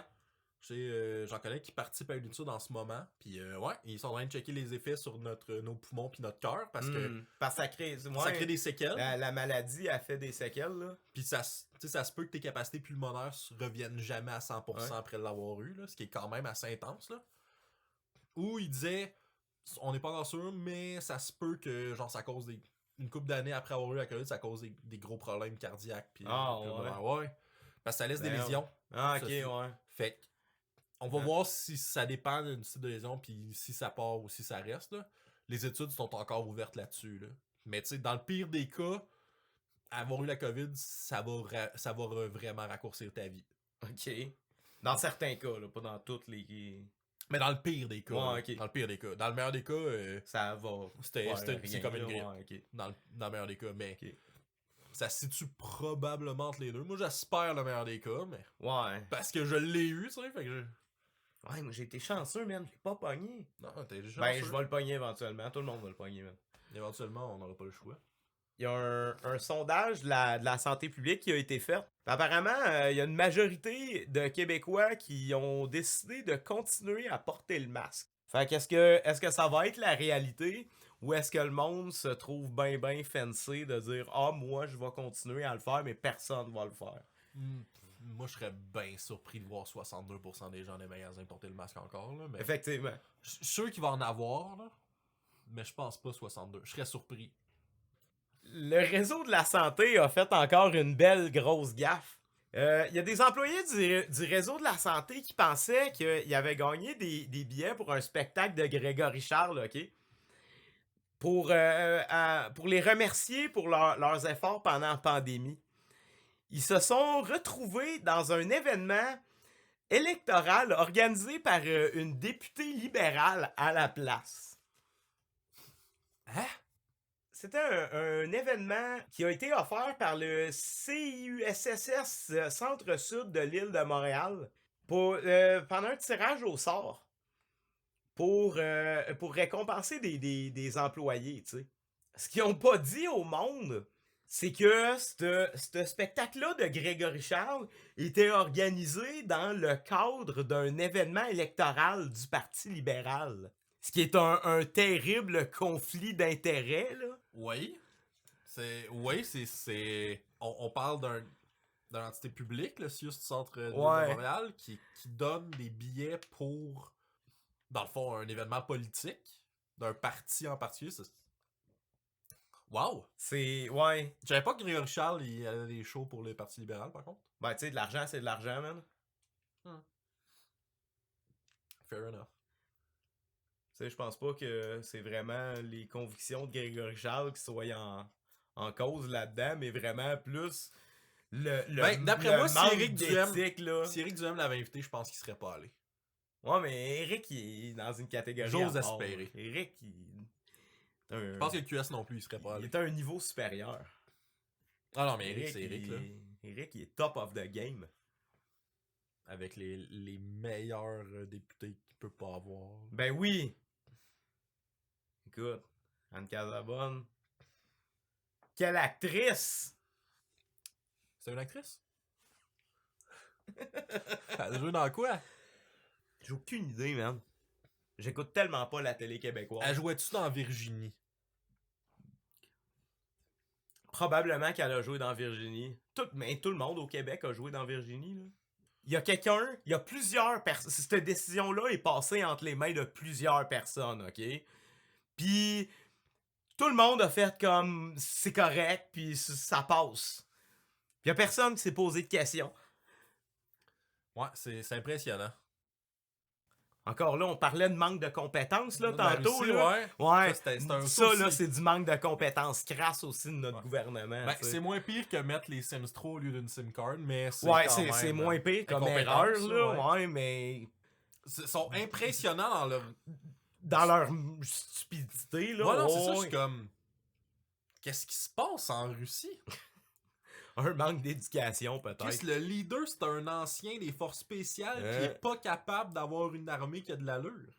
J'en connais qui participent à une étude en ce moment, puis ouais, ils sont en train de checker les effets sur nos poumons puis notre cœur, parce que Parce que ça crée des séquelles. La maladie a fait des séquelles, là. Puis ça se peut que tes capacités pulmonaires reviennent jamais à 100% après l'avoir eu, là, ce qui est quand même assez intense, là. Où il disait, on n'est pas encore sûr, mais ça se peut que genre ça cause une couple d'années après avoir eu la COVID, ça cause des gros problèmes cardiaques. Puis, ouais. Parce que ça laisse des lésions. Ah, ok, ouais. Fait que, on va voir si ça dépend du type de lésion, puis si ça part ou si ça reste, là. Les études sont encore ouvertes là-dessus, là. Mais tu sais, dans le pire des cas, avoir eu la COVID, ça va vraiment raccourcir ta vie. Ok. Dans certains cas, là, pas dans toutes les... Mais dans le pire des cas. Ouais, ok. Dans le pire des cas. Dans le meilleur des cas, ça va. C'est comme une grippe. Ouais, okay. Dans le meilleur des cas. Mais okay. Ça se situe probablement entre les deux. Moi, j'espère le meilleur des cas, mais. Ouais. Parce que je l'ai eu, tu sais. Fait que Ouais, moi j'ai été chanceux, man. J'ai pas pogné. Non, t'es chanceux. Ben, je vais le pogner éventuellement. Tout le monde va le pogner, man. Éventuellement, on n'aura pas le choix. Il y a un sondage de la santé publique qui a été fait. Apparemment, il y a une majorité de Québécois qui ont décidé de continuer à porter le masque. Fait est-ce que ça va être la réalité ou est-ce que le monde se trouve bien fancy de dire « Ah, moi, je vais continuer à le faire, mais personne va le faire. » Moi, je serais bien surpris de voir 62% des gens des magasins porter le masque encore. Là, mais effectivement. Je suis sûr qu'il va en avoir, là, mais je pense pas 62. Je serais surpris. Le réseau de la santé a fait encore une belle grosse gaffe. Il y a des employés du réseau de la santé qui pensaient qu'ils avaient gagné des billets pour un spectacle de Grégory Charles, OK? Pour les remercier pour leurs efforts pendant la pandémie. Ils se sont retrouvés dans un événement électoral organisé par une députée libérale à la place. Hein? C'était un événement qui a été offert par le CIUSSS Centre-Sud de l'île de Montréal pendant un tirage au sort pour récompenser des employés, tu sais. Ce qu'ils n'ont pas dit au monde, c'est que ce spectacle-là de Grégory Charles était organisé dans le cadre d'un événement électoral du Parti libéral. Ce qui est un terrible conflit d'intérêts, là. Oui. On parle d'une entité publique, le CIUS Centre de Montréal, qui donne des billets pour, dans le fond, un événement politique d'un parti en particulier. Wow! Ouais. Je savais pas que Grégory Charles, il avait des shows pour le Parti libéral, par contre. Ben, tu sais, de l'argent, c'est de l'argent, man. Fair enough. Tu sais, je pense pas que c'est vraiment les convictions de Grégory Charles qui soient en cause là-dedans, mais vraiment plus d'après moi, si Éric Duhem l'avait invité, je pense qu'il serait pas allé. Ouais, mais Éric, il est dans une catégorie. J'ose espérer. Éric, je pense que le QS non plus, il serait pas allé. Il est à un niveau supérieur. Ah non, mais Éric, c'est Éric, là. Éric, il est top of the game. Avec les meilleurs députés qu'il peut pas avoir. Ben oui! Écoute, Anne Casabonne. Quelle actrice! C'est une actrice? Elle a joué dans quoi? J'ai aucune idée, man. J'écoute tellement pas la télé québécoise. Elle jouait-tu dans Virginie? Probablement qu'elle a joué dans Virginie. Mais tout le monde au Québec a joué dans Virginie, là. Il y a plusieurs personnes. Cette décision-là est passée entre les mains de plusieurs personnes, OK? Puis tout le monde a fait comme c'est correct, puis ça passe. Il y a personne qui s'est posé de questions. Ouais, c'est impressionnant. Encore là, on parlait de manque de compétences, là, tantôt, Russie, là. Ouais. Ça, là, aussi. c'est du manque de compétences crasse aussi de notre gouvernement. Ben, c'est moins pire que mettre les Sims 3 au lieu d'une SIM card, mais c'est c'est moins pire comme erreur, là. Ouais, mais... Ils sont impressionnants dans leur stupidité, là. Ouais, non, c'est ça, je suis comme... qu'est-ce qui se passe en Russie? Un manque d'éducation, peut-être. Chris, le leader, c'est un ancien des forces spéciales qui est pas capable d'avoir une armée qui a de l'allure.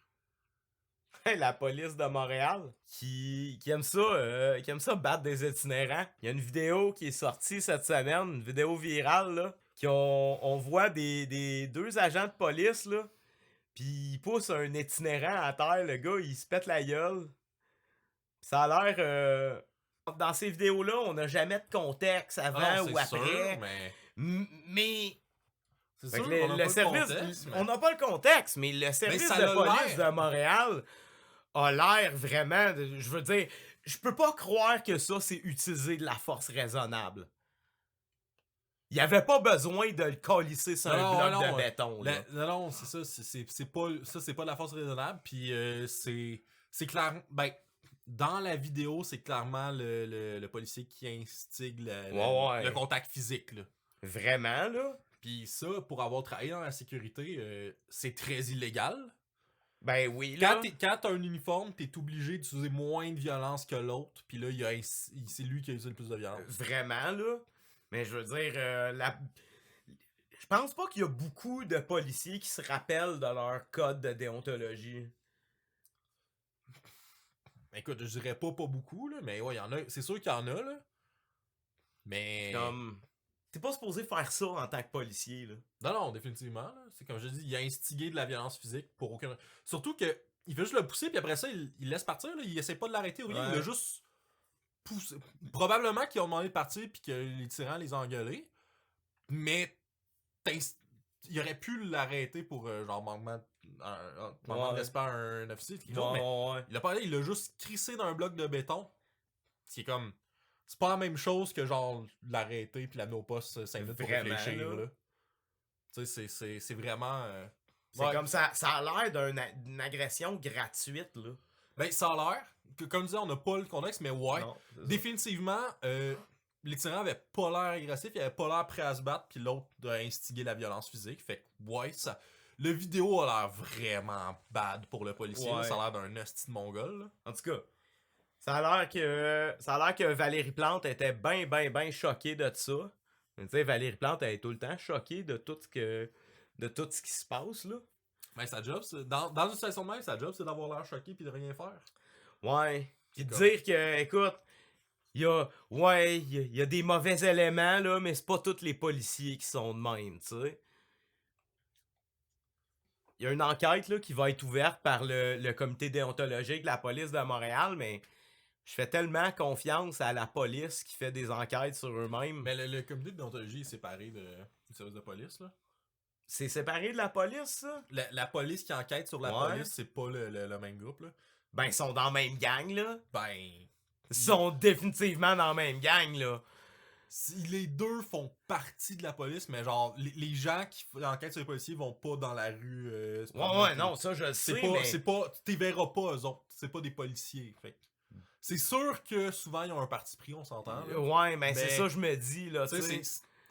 La police de Montréal qui aime ça battre des itinérants. Il y a une vidéo qui est sortie cette semaine, une vidéo virale là, on voit des deux agents de police là, puis ils poussent un itinérant à terre, le gars il se pète la gueule. Ça a l'air dans ces vidéos-là, on n'a jamais de contexte avant ou après. Sûr, mais Mais c'est fait sûr que qu'on a le pas service, le contexte, mais... on n'a pas le contexte, mais le service ça de a police l'air. de Montréal a l'air vraiment, je veux dire, je peux pas croire que ça c'est utiliser de la force raisonnable. Il y avait pas besoin de le colisser sur un bloc de béton. Là. Non, c'est ça, c'est pas de la force raisonnable, puis c'est clair, ben, dans la vidéo, c'est clairement le policier qui instigue le contact physique, là. Vraiment, là? Puis ça, pour avoir travaillé dans la sécurité, c'est très illégal. Ben oui, là. Quand t'as un uniforme, t'es obligé d'utiliser moins de violence que l'autre, puis là, c'est lui qui a utilisé le plus de violence. Vraiment, là? Mais je veux dire, je pense pas qu'il y a beaucoup de policiers qui se rappellent de leur code de déontologie. Écoute, je dirais pas beaucoup, là, mais ouais, y en a. C'est sûr qu'il y en a, là. Mais. Comme. T'es pas supposé faire ça en tant que policier, là. Non, définitivement, là. C'est comme je dis, il a instigé de la violence physique pour aucun. Surtout que il veut juste le pousser, puis après ça, il laisse partir, là. Il essaie pas de l'arrêter ou rien. Il a juste poussé. Probablement qu'ils ont demandé de partir, puis que les tyrans les ont engueulés. Mais. Il aurait pu l'arrêter pour genre manquement de respect à un officier. Il a pas il l'a juste crissé dans un bloc de béton. C'est comme. C'est pas la même chose que genre l'arrêter puis l'amener au poste 5 minutes pour réfléchir. Là. Tu sais, c'est vraiment. C'est comme ça a l'air d'une agression gratuite, là. Ben, ça a l'air. Comme je disais, on n'a pas le contexte, mais ouais. Non, définitivement, les tyrans avaient pas l'air agressif, ils avaient pas l'air prêts à se battre, puis l'autre a instigé la violence physique. Fait que, ouais, ça. Le vidéo a l'air vraiment bad pour le policier. Ouais. Ça a l'air d'un hostie de mongol. Là. En tout cas, ça a l'air que Valérie Plante était ben choquée de ça. Tu sais, Valérie Plante, elle est tout le temps choquée de tout ce qui se passe, là. Ben, sa job, dans une situation de même, sa job, c'est d'avoir l'air choqué puis de rien faire. Ouais. Puis de dire que, écoute, il y a des mauvais éléments, là, mais c'est pas tous les policiers qui sont de même, tu sais. Il y a une enquête là, qui va être ouverte par le comité déontologique de la police de Montréal, mais je fais tellement confiance à la police qui fait des enquêtes sur eux-mêmes. Mais le comité de déontologie est séparé du service de police, là. C'est séparé de la police, ça? La police qui enquête sur la police, c'est pas le même groupe, là. Ben, ils sont dans la même gang, là. Ben... Ils sont définitivement dans la même gang, là. Les deux font partie de la police, mais genre, les gens qui enquêtent sur les policiers vont pas dans la rue. Non, ça, je le sais, mais... T'y verras pas, eux autres. C'est pas des policiers, fait. C'est sûr que souvent, ils ont un parti pris, on s'entend. Là. Ouais, mais c'est ça je me dis, là, tu sais.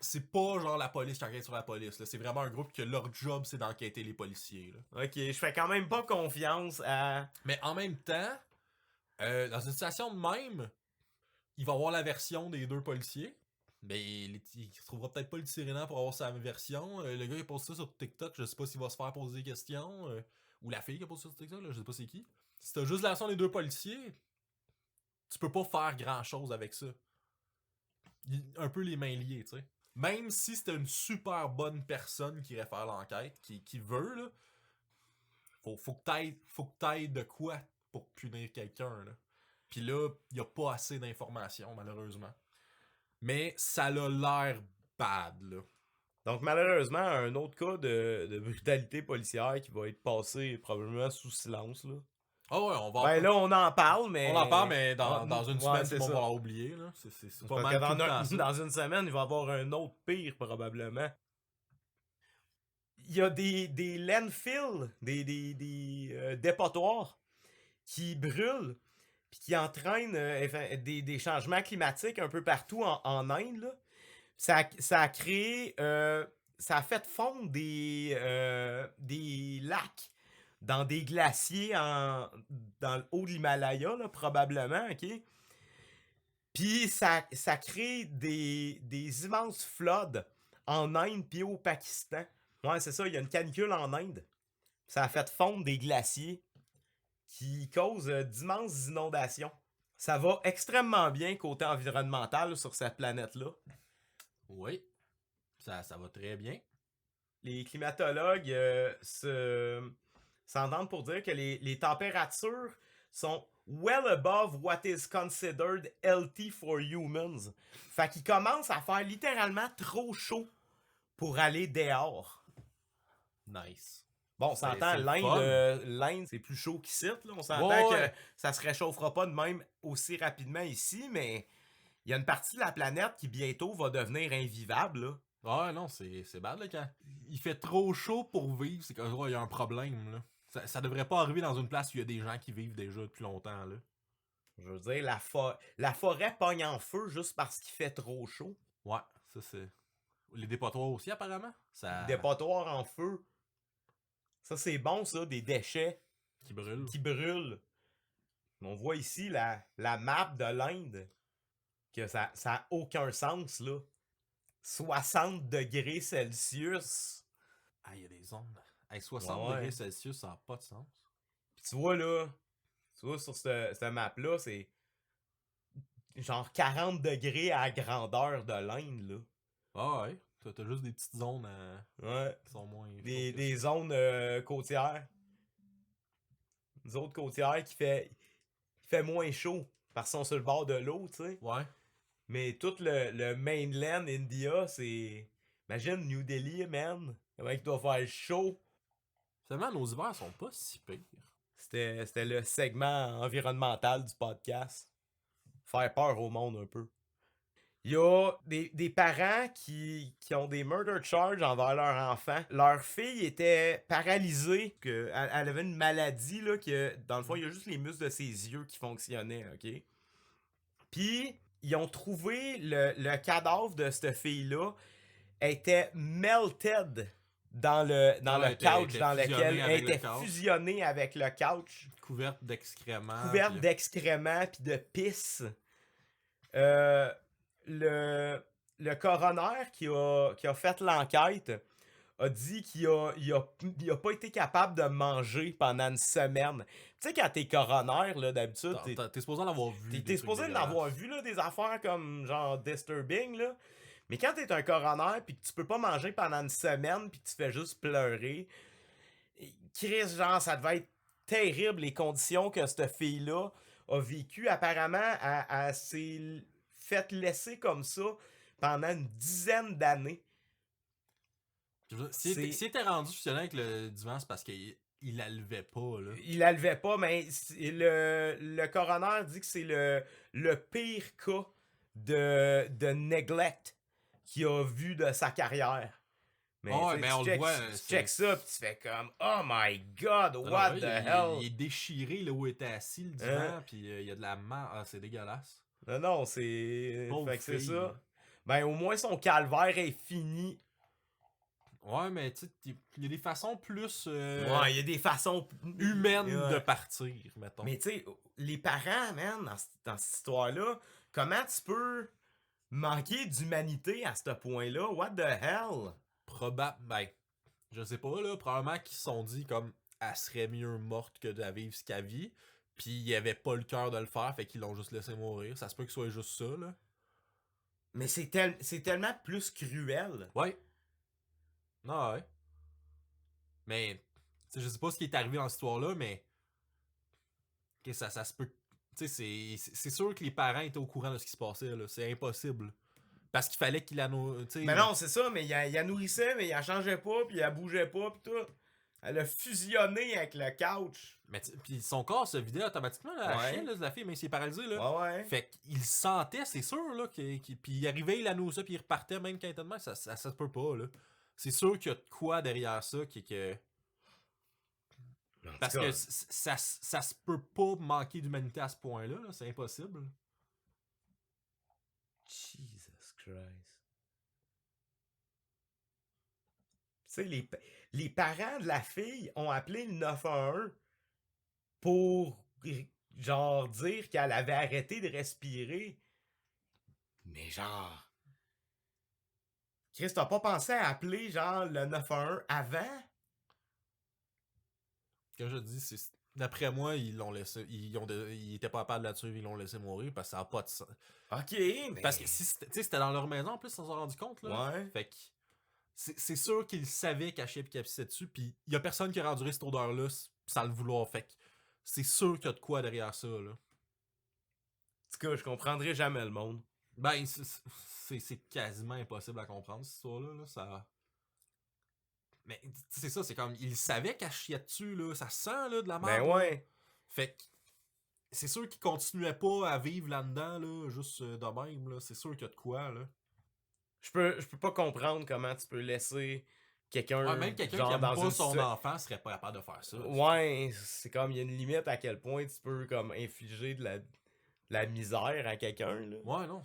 C'est pas genre la police qui enquête sur la police, là. C'est vraiment un groupe que leur job, c'est d'enquêter les policiers, là. Ok, je fais quand même pas confiance à... Mais en même temps, dans une situation de même, il va avoir la version des deux policiers. Mais il trouvera peut-être pas le Tyrénan pour avoir sa version. Le gars qui a posté ça sur TikTok, je sais pas s'il va se faire poser des questions. Ou la fille qui a posté ça sur TikTok, là, je sais pas c'est qui. Si t'as juste la version des deux policiers, tu peux pas faire grand chose avec ça. Un peu les mains liées, tu sais. Même si c'était une super bonne personne qui irait faire l'enquête, qui veut, là, faut que t'ailles de quoi pour punir quelqu'un, là. Pis là, y a pas assez d'informations, malheureusement. Mais ça a l'air bad, là. Donc, malheureusement, un autre cas de brutalité policière qui va être passé probablement sous silence, là. Ah ouais, on va... Ben là, on en parle, mais... On en parle, mais dans une semaine, tout le monde va oublier, là. C'est pas mal tout le temps, dans une semaine, il va y avoir un autre pire, probablement. Il y a des landfills, des dépotoirs qui brûlent puis qui entraînent des changements climatiques un peu partout en Inde, là. Ça a créé... ça a fait fondre des lacs dans des glaciers dans le haut de l'Himalaya, là, probablement, ok? Puis ça crée des immenses floods en Inde puis au Pakistan. Ouais, c'est ça, il y a une canicule en Inde. Ça a fait fondre des glaciers qui causent d'immenses inondations. Ça va extrêmement bien côté environnemental sur cette planète-là. Oui, ça va très bien. Les climatologues s'entendent pour dire que les températures sont well above what is considered healthy for humans. Fait qu'ils commencent à faire littéralement trop chaud pour aller dehors. Nice. Bon, on s'entend, l'Inde, c'est plus chaud qu'ici. Là. On s'entend que ça se réchauffera pas de même aussi rapidement ici, mais il y a une partie de la planète qui bientôt va devenir invivable. Là. Ouais, non, c'est bad, là, quand il fait trop chaud pour vivre, c'est qu'il y a un problème, là. Ça devrait pas arriver dans une place où il y a des gens qui vivent déjà depuis longtemps, là. Je veux dire, la forêt pogne en feu juste parce qu'il fait trop chaud. Ouais, ça c'est... Les dépotoirs aussi, apparemment. Ça... Dépotoir en feu. Ça, c'est bon, ça, des déchets Qui brûlent. qui brûlent. On voit ici la map de l'Inde, que ça a aucun sens, là. 60 degrés Celsius. Ah, il y a des ondes. Hey, 60 degrés Celsius, ça n'a pas de sens. Puis tu vois, là, sur cette map-là, c'est genre 40 degrés à la grandeur de l'Inde, là. Ah ouais, t'as juste des petites zones qui sont moins... Des zones côtières. Des autres côtières qui fait moins chaud parce qu'ils sont sur le bord de l'eau, tu sais. Ouais. Mais tout le mainland India, c'est... Imagine New Delhi, man. Comment il doit faire chaud. Seulement, nos hivers sont pas si pires. C'était le segment environnemental du podcast. Faire peur au monde un peu. Il y a des parents qui ont des murder charges envers leur enfant. Leur fille était paralysée. Elle avait une maladie, là, que dans le fond, il y a juste les muscles de ses yeux qui fonctionnaient, ok? Puis, ils ont trouvé le cadavre de cette fille-là était melted dans le couch dans lequel elle était fusionnée avec le couch. Couverte d'excréments. Couverte d'excréments puis de pisse. Le coroner qui a fait l'enquête a dit qu'il a pas été capable de manger pendant une semaine. Tu sais, quand t'es coroner, là, d'habitude... T'es supposé en avoir vu. T'es supposé en avoir vu, là, des affaires comme, genre, disturbing, là. Mais quand t'es un coroner pis que tu peux pas manger pendant une semaine pis que tu fais juste pleurer... Chris, genre, ça devait être terrible, les conditions que cette fille-là a vécues. Apparemment, elle s'est fait laisser comme ça pendant une dizaine d'années. Si était rendu fusionné avec le divan, c'est parce qu'il la levait pas, là. Il la levait pas, mais le coroner dit que c'est le pire cas de neglect qu'il a vu de sa carrière. Mais tu check ça pis tu fais comme oh my god, what the hell? Il est déchiré là où était assis le divan, pis il y a de la main. Ah, c'est dégueulasse. Non, c'est. Fait que c'est ça. Ben, au moins son calvaire est fini. Ouais, mais tu sais, il y a des façons plus. Ouais, il y a des façons humaines de partir, mettons. Mais tu sais, les parents, man, dans cette histoire-là, comment tu peux manquer d'humanité à ce point-là? What the hell? Ben, je sais pas, là. Probablement qu'ils se sont dit comme elle serait mieux morte que de vivre ce qu'elle vit. Puis il avait pas le cœur de le faire, fait qu'ils l'ont juste laissé mourir. Ça se peut que ce soit juste ça, là. Mais c'est tellement plus cruel. Ouais. Non, ouais. Mais, je sais pas ce qui est arrivé dans cette histoire-là, mais. Que ça se peut. Tu sais, c'est sûr que les parents étaient au courant de ce qui se passait, là. C'est impossible. Parce qu'il fallait qu'il la nourrisse. Mais non, c'est ça, mais il la nourrissait, mais il la changeait pas, puis il la bougeait pas, puis tout. Elle a fusionné avec le couch. Mais puis son corps se vidait automatiquement, là, la fille, mais il s'est paralysé, là. Ouais. Fait qu'il sentait, c'est sûr, là, puis il arrivait, il la nourrissait, puis il repartait même quand il était de même. Ça se peut pas, là. C'est sûr qu'il y a de quoi derrière ça qui est que... Parce que ça se peut pas manquer d'humanité à ce point-là, là. C'est impossible. Jesus Christ. Tu sais, les parents de la fille ont appelé le 911 pour, genre, dire qu'elle avait arrêté de respirer. Mais genre... Chris, t'as pas pensé à appeler genre le 911 avant? Comme je dis, d'après moi, ils l'ont laissé. Ils étaient pas capables de la tuer, ils l'ont laissé mourir parce que ça a pas de sens. Ok, mais... Parce que si c'était dans leur maison en plus, ils s'en sont rendu compte là. Ouais. Fait que c'est sûr qu'ils savaient cacher et qu'ils pissaient dessus, puis y a personne qui a enduré cette odeur-là sans le vouloir. Fait que c'est sûr qu'il y a de quoi derrière ça là. En tout cas, je comprendrai jamais le monde. Ben, c'est quasiment impossible à comprendre cette histoire-là. Là. Ça... Mais c'est ça, c'est comme. Ils savaient qu'elle chiait dessus, là. Ça sent là, de la merde. Ben ouais. Fait que. C'est sûr qu'ils continuaient pas à vivre là-dedans, là, juste de même, là. C'est sûr qu'il y a de quoi, là. Je peux pas comprendre comment tu peux laisser quelqu'un. Ouais, même quelqu'un qui aime pas son enfant serait pas capable de faire ça. Ouais, c'est comme il y a une limite à quel point tu peux comme infliger de la misère à quelqu'un, là. Ouais, non,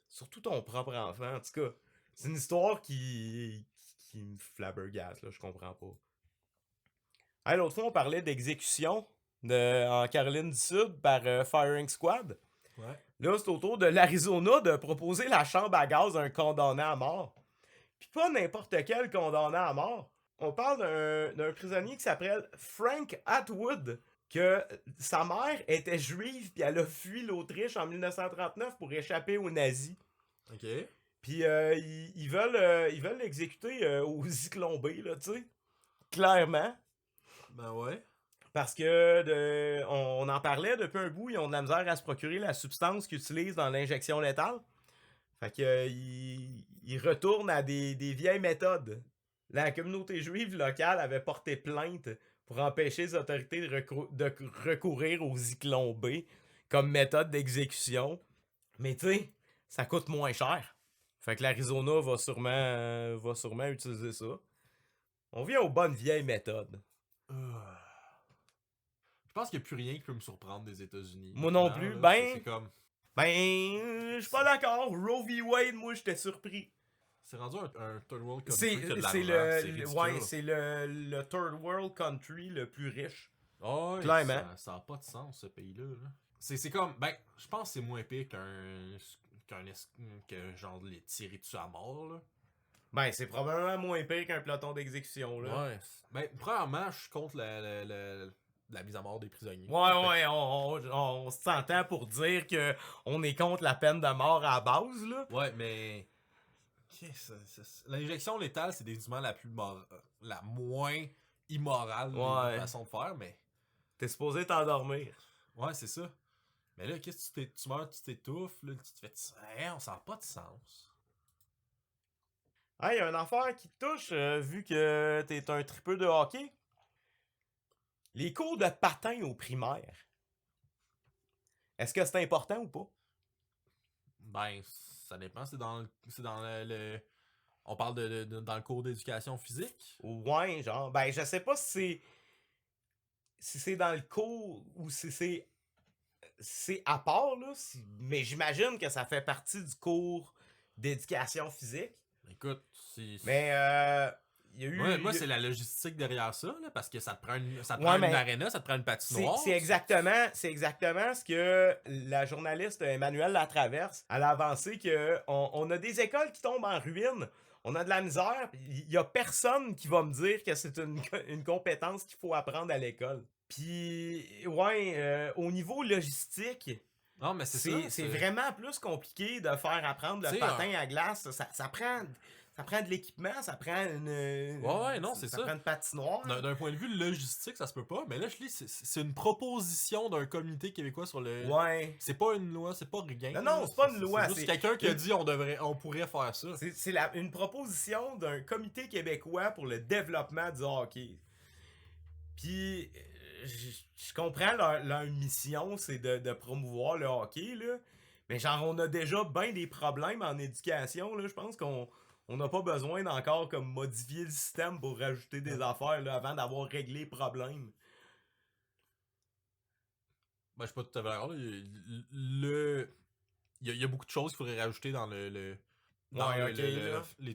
Surtout ton propre enfant. En tout cas, c'est une histoire qui me flabbergasse, là. Je comprends pas. Hey, l'autre fois, on parlait d'exécution en Caroline du Sud par Firing Squad. Ouais. Là, c'est au tour de l'Arizona de proposer la chambre à gaz à un condamné à mort. Puis pas n'importe quel condamné à mort. On parle d'un prisonnier qui s'appelle Frank Atwood, que sa mère était juive puis elle a fui l'Autriche en 1939 pour échapper aux nazis. Ok. Puis ils veulent l'exécuter au Zyklon B, là, tu sais. Clairement. Ben ouais. Parce que on en parlait depuis un bout, ils ont de la misère à se procurer la substance qu'ils utilisent dans l'injection létale. Fait que ils retournent à des vieilles méthodes. La communauté juive locale avait porté plainte pour empêcher les autorités de recourir au Zyklon B comme méthode d'exécution. Mais tu sais, ça coûte moins cher. Fait que l'Arizona va sûrement utiliser ça. On vient aux bonnes vieilles méthodes. Je pense qu'il n'y a plus rien qui peut me surprendre des États-Unis. Moi non plus. Là, Ben, c'est comme. je suis pas d'accord. Roe v. Wade, moi, j'étais surpris. C'est rendu un third world country C'est qui a de l'argent. ouais, c'est le third world country le plus riche. Oh, ouais, clairement. Ça n'a pas de sens, ce pays-là. Là. C'est comme. Ben, je pense que c'est moins pire que genre les tirer dessus à mort, là. Ben, c'est probablement moins pire qu'un peloton d'exécution, là. Ouais. Ben, premièrement, je suis contre la mise à mort des prisonniers. Ouais, on s'entend pour dire que on est contre la peine de mort à la base, là. Ouais, mais. L'injection létale, c'est définitivement la moins immorale façon de faire, mais. T'es supposé t'endormir. Ouais, c'est ça. Mais là, qu'est-ce que tu meurs, tu t'étouffes, là, tu te fais. On sent pas de sens. Hey, y a une affaire qui te touche, vu que t'es un tripeux de hockey. Les cours de patin au primaire. Est-ce que c'est important ou pas? Ben, ça dépend. C'est dans le on parle dans le cours d'éducation physique? Ouais, genre. Ben, je sais pas si c'est dans le cours ou si c'est à part, là. Mais j'imagine que ça fait partie du cours d'éducation physique. Écoute, mais il y a eu... moi, c'est la logistique derrière ça, là, parce que ça te prend une aréna, ça te prend une patinoire. C'est exactement ce que la journaliste Emmanuelle Latraverse, elle a avancé, que on a des écoles qui tombent en ruine, on a de la misère, il y a personne qui va me dire que c'est une compétence qu'il faut apprendre à l'école. Puis, ouais, au niveau logistique... Non, mais c'est vraiment plus compliqué de faire apprendre le patin à glace. Ça prend de l'équipement, ça prend ça prend une patinoire. D'un point de vue logistique, ça se peut pas. Mais là, je lis, c'est une proposition d'un comité québécois sur le. Ouais. C'est pas une loi, c'est pas rien. Non, c'est pas une loi. C'est juste quelqu'un qui a dit on pourrait faire ça. C'est une proposition d'un comité québécois pour le développement du hockey. Puis je comprends leur mission, c'est de promouvoir le hockey, là. Mais genre, on a déjà bien des problèmes en éducation, là. Je pense qu'on n'a pas besoin d'encore comme modifier le système pour rajouter des affaires, là, avant d'avoir réglé les problèmes. Ben, je suis pas tout à fait d'accord. Il y a beaucoup de choses qu'il faudrait rajouter dans les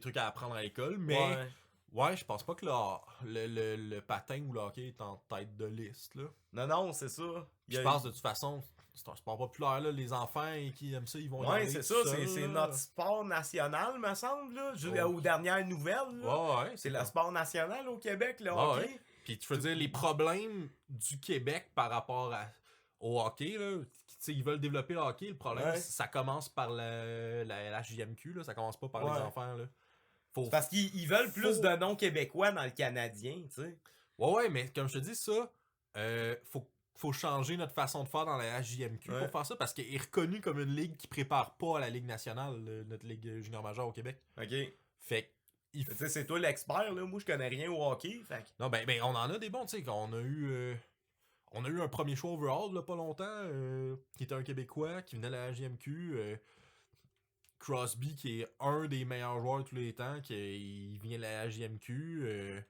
trucs à apprendre à l'école, mais... Ouais, je pense pas que le patin ou le hockey est en tête de liste, là. Non, c'est ça. Je pense de toute façon, c'est un sport populaire, là. Les enfants qui aiment ça, ils vont y Ouais, aller c'est tout ça, seuls, c'est là. notre sport national, me semble, là. Oh. Aux dernières nouvelles, là. Ouais, C'est le comme- sport national au Québec, le Ouais, hockey. ouais. Puis tu veux dire, les problèmes du Québec par rapport au hockey, là, tu sais, ils veulent développer le hockey, le problème, Ouais. ça commence par la JMQ, là, ça commence pas par Ouais. les enfants, là. Faut... C'est parce qu'ils veulent plus Faut- de noms québécois dans le Canadien, tu sais. Ouais, mais comme je te dis, ça, faut changer notre façon de faire dans la JMQ Ouais. pour faire ça, parce qu'il est reconnu comme une ligue qui prépare pas à la Ligue nationale, notre ligue junior majeure au Québec. OK. Fait que il Tu sais, c'est toi l'expert, là. Moi, je connais rien au hockey, fait que- Non, ben, on en a des bons, tu sais. On a eu un premier choix overall, là, pas longtemps, qui était un Québécois, qui venait de la JMQ. Crosby, qui est un des meilleurs joueurs de tous les temps, il vient de la JMQ.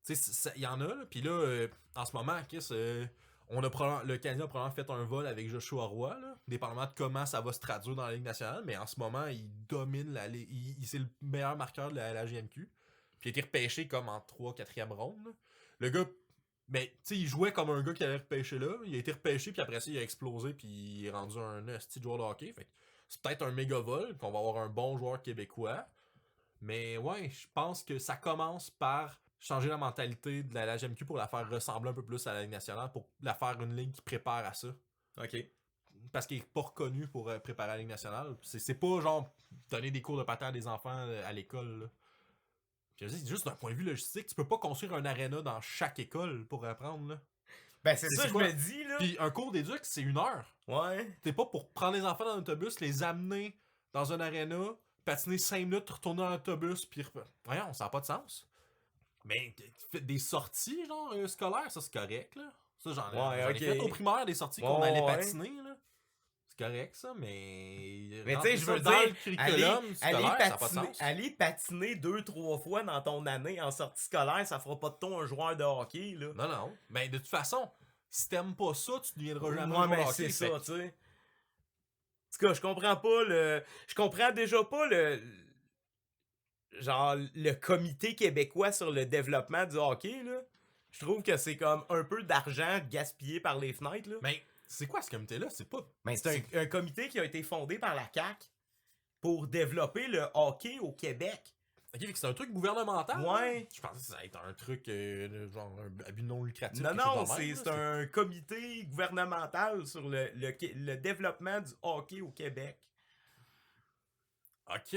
Tu sais, il y en a, là. Puis là, en ce moment, Chris, le Canadien a probablement fait un vol avec Joshua Roy, là, dépendamment de comment ça va se traduire dans la Ligue nationale, mais en ce moment, il domine la Ligue. C'est le meilleur marqueur de la JMQ. Puis il a été repêché comme en 3-4e ronde. Là. Le gars, mais tu sais, il jouait comme un gars qui allait repêcher là. Il a été repêché, puis après ça, il a explosé, puis il est rendu un petit joueur de hockey. Fait que c'est peut-être un méga vol, qu'on va avoir un bon joueur québécois. Mais ouais, je pense que ça commence par changer la mentalité de la JMQ pour la faire ressembler un peu plus à la Ligue nationale, pour la faire une ligue qui prépare à ça. OK. Parce qu'il est pas reconnu pour préparer la Ligue nationale. C'est pas genre donner des cours de patin à des enfants à l'école, là. Puis je dis, juste d'un point de vue logistique, tu peux pas construire un aréna dans chaque école pour apprendre, là. Ben, c'est ça, c'est je quoi? me dis, là. Puis un cours d'éduc, c'est 1 heure. Ouais. T'es pas pour prendre les enfants dans l'autobus, les amener dans un aréna, patiner 5 minutes, retourner dans l'autobus, puis voyons, ça n'a pas de sens. Mais des sorties, genre, scolaires, ça c'est correct, là. Ça, j'en ai ok. fait au primaire, des sorties qu'on allait patiner, là. C'est correct, ça, mais... Mais tu sais, je veux dans dire, le curriculum scolaire, ça n'a pas de sens. aller patiner 2-3 fois dans ton année en sortie scolaire, ça fera pas de toi un joueur de hockey, là. Non. Mais de toute façon, si t'aimes pas ça, tu ne deviendras jamais Ouais, un joueur mais de hockey. c'est ça, tu sais. En tout cas, je comprends pas le... Je comprends déjà pas le... Genre, le comité québécois sur le développement du hockey, là. Je trouve que c'est comme un peu d'argent gaspillé par les fenêtres, là. Mais c'est quoi ce comité-là? C'est pas... Mais c'est un comité qui a été fondé par la CAQ pour développer le hockey au Québec. Ok, fait que c'est un truc gouvernemental? Ouais. Là? Je pensais que ça allait être un truc, genre un abus non lucratif. Non, quelque chose non, de même, c'est un comité gouvernemental sur le développement du hockey au Québec. Ok.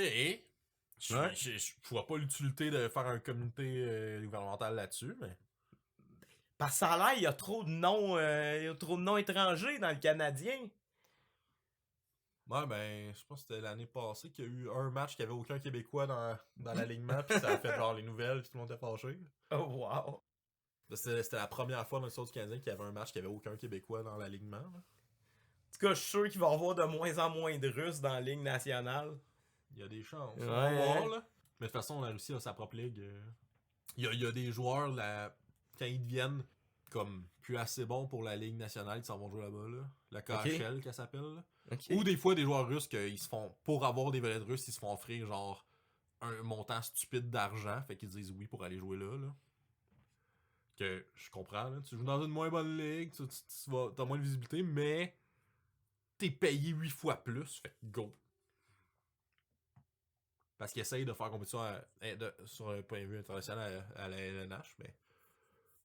Je vois pas l'utilité de faire un comité gouvernemental là-dessus, mais... Parce que ça a l'air, il y a trop de noms étrangers dans le Canadien. Ouais, ben, je pense que c'était l'année passée qu'il y a eu un match qui avait aucun Québécois dans l'alignement, puis ça a fait genre les nouvelles, puis tout le monde était fâché. Oh, wow. C'était la première fois dans l'histoire du Canadien qu'il y avait un match qui avait aucun Québécois dans l'alignement. Là. En tout cas, je suis sûr qu'il va y avoir de moins en moins de Russes dans la Ligue nationale. Il y a des chances. Ouais. On va voir, là. Mais de toute façon, la Russie a sa propre ligue. Il y a des joueurs, là, quand ils deviennent comme plus assez bons pour la Ligue nationale, ils s'en vont jouer là-bas. Là. La KHL, qu'elle s'appelle. Là. Okay. Ou des fois, des joueurs russes, ils se font, pour avoir des vedettes russes, ils se font offrir genre un montant stupide d'argent. Fait qu'ils disent oui pour aller jouer là. Que je comprends. Là. Tu joues dans une moins bonne ligue, t'as moins de visibilité, mais t'es payé 8 fois plus. Fait que go. Parce qu'ils essayent de faire compétition sur un point de vue international à la LNH, mais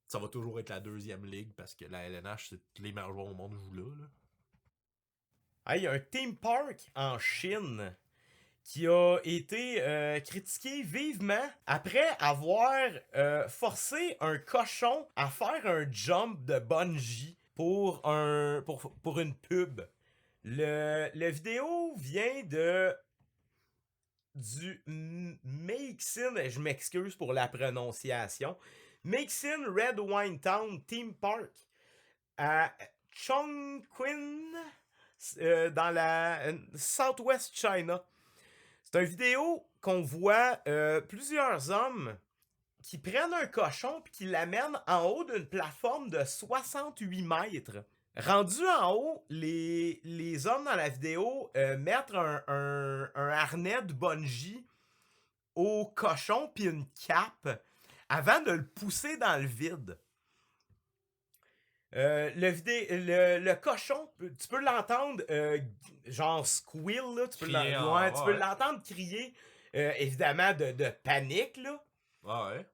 ça va toujours être la deuxième ligue parce que la LNH, c'est les meilleurs joueurs au monde jouent là. Il y a un theme park en Chine qui a été critiqué vivement après avoir forcé un cochon à faire un jump de bungee pour une pub. Le vidéo vient du Meixin, je m'excuse pour la prononciation, Meixin Red Wine Town Theme Park à Chongqing dans la Southwest China. C'est une vidéo qu'on voit plusieurs hommes qui prennent un cochon puis qui l'amènent en haut d'une plateforme de 68 mètres. Rendu en haut, les hommes dans la vidéo mettent un harnais de bungee au cochon puis une cape avant de le pousser dans le vide. Le cochon, tu peux l'entendre genre squeal, là, tu peux Crier, tu peux ouais. l'entendre crier, évidemment de panique, là. Ouais.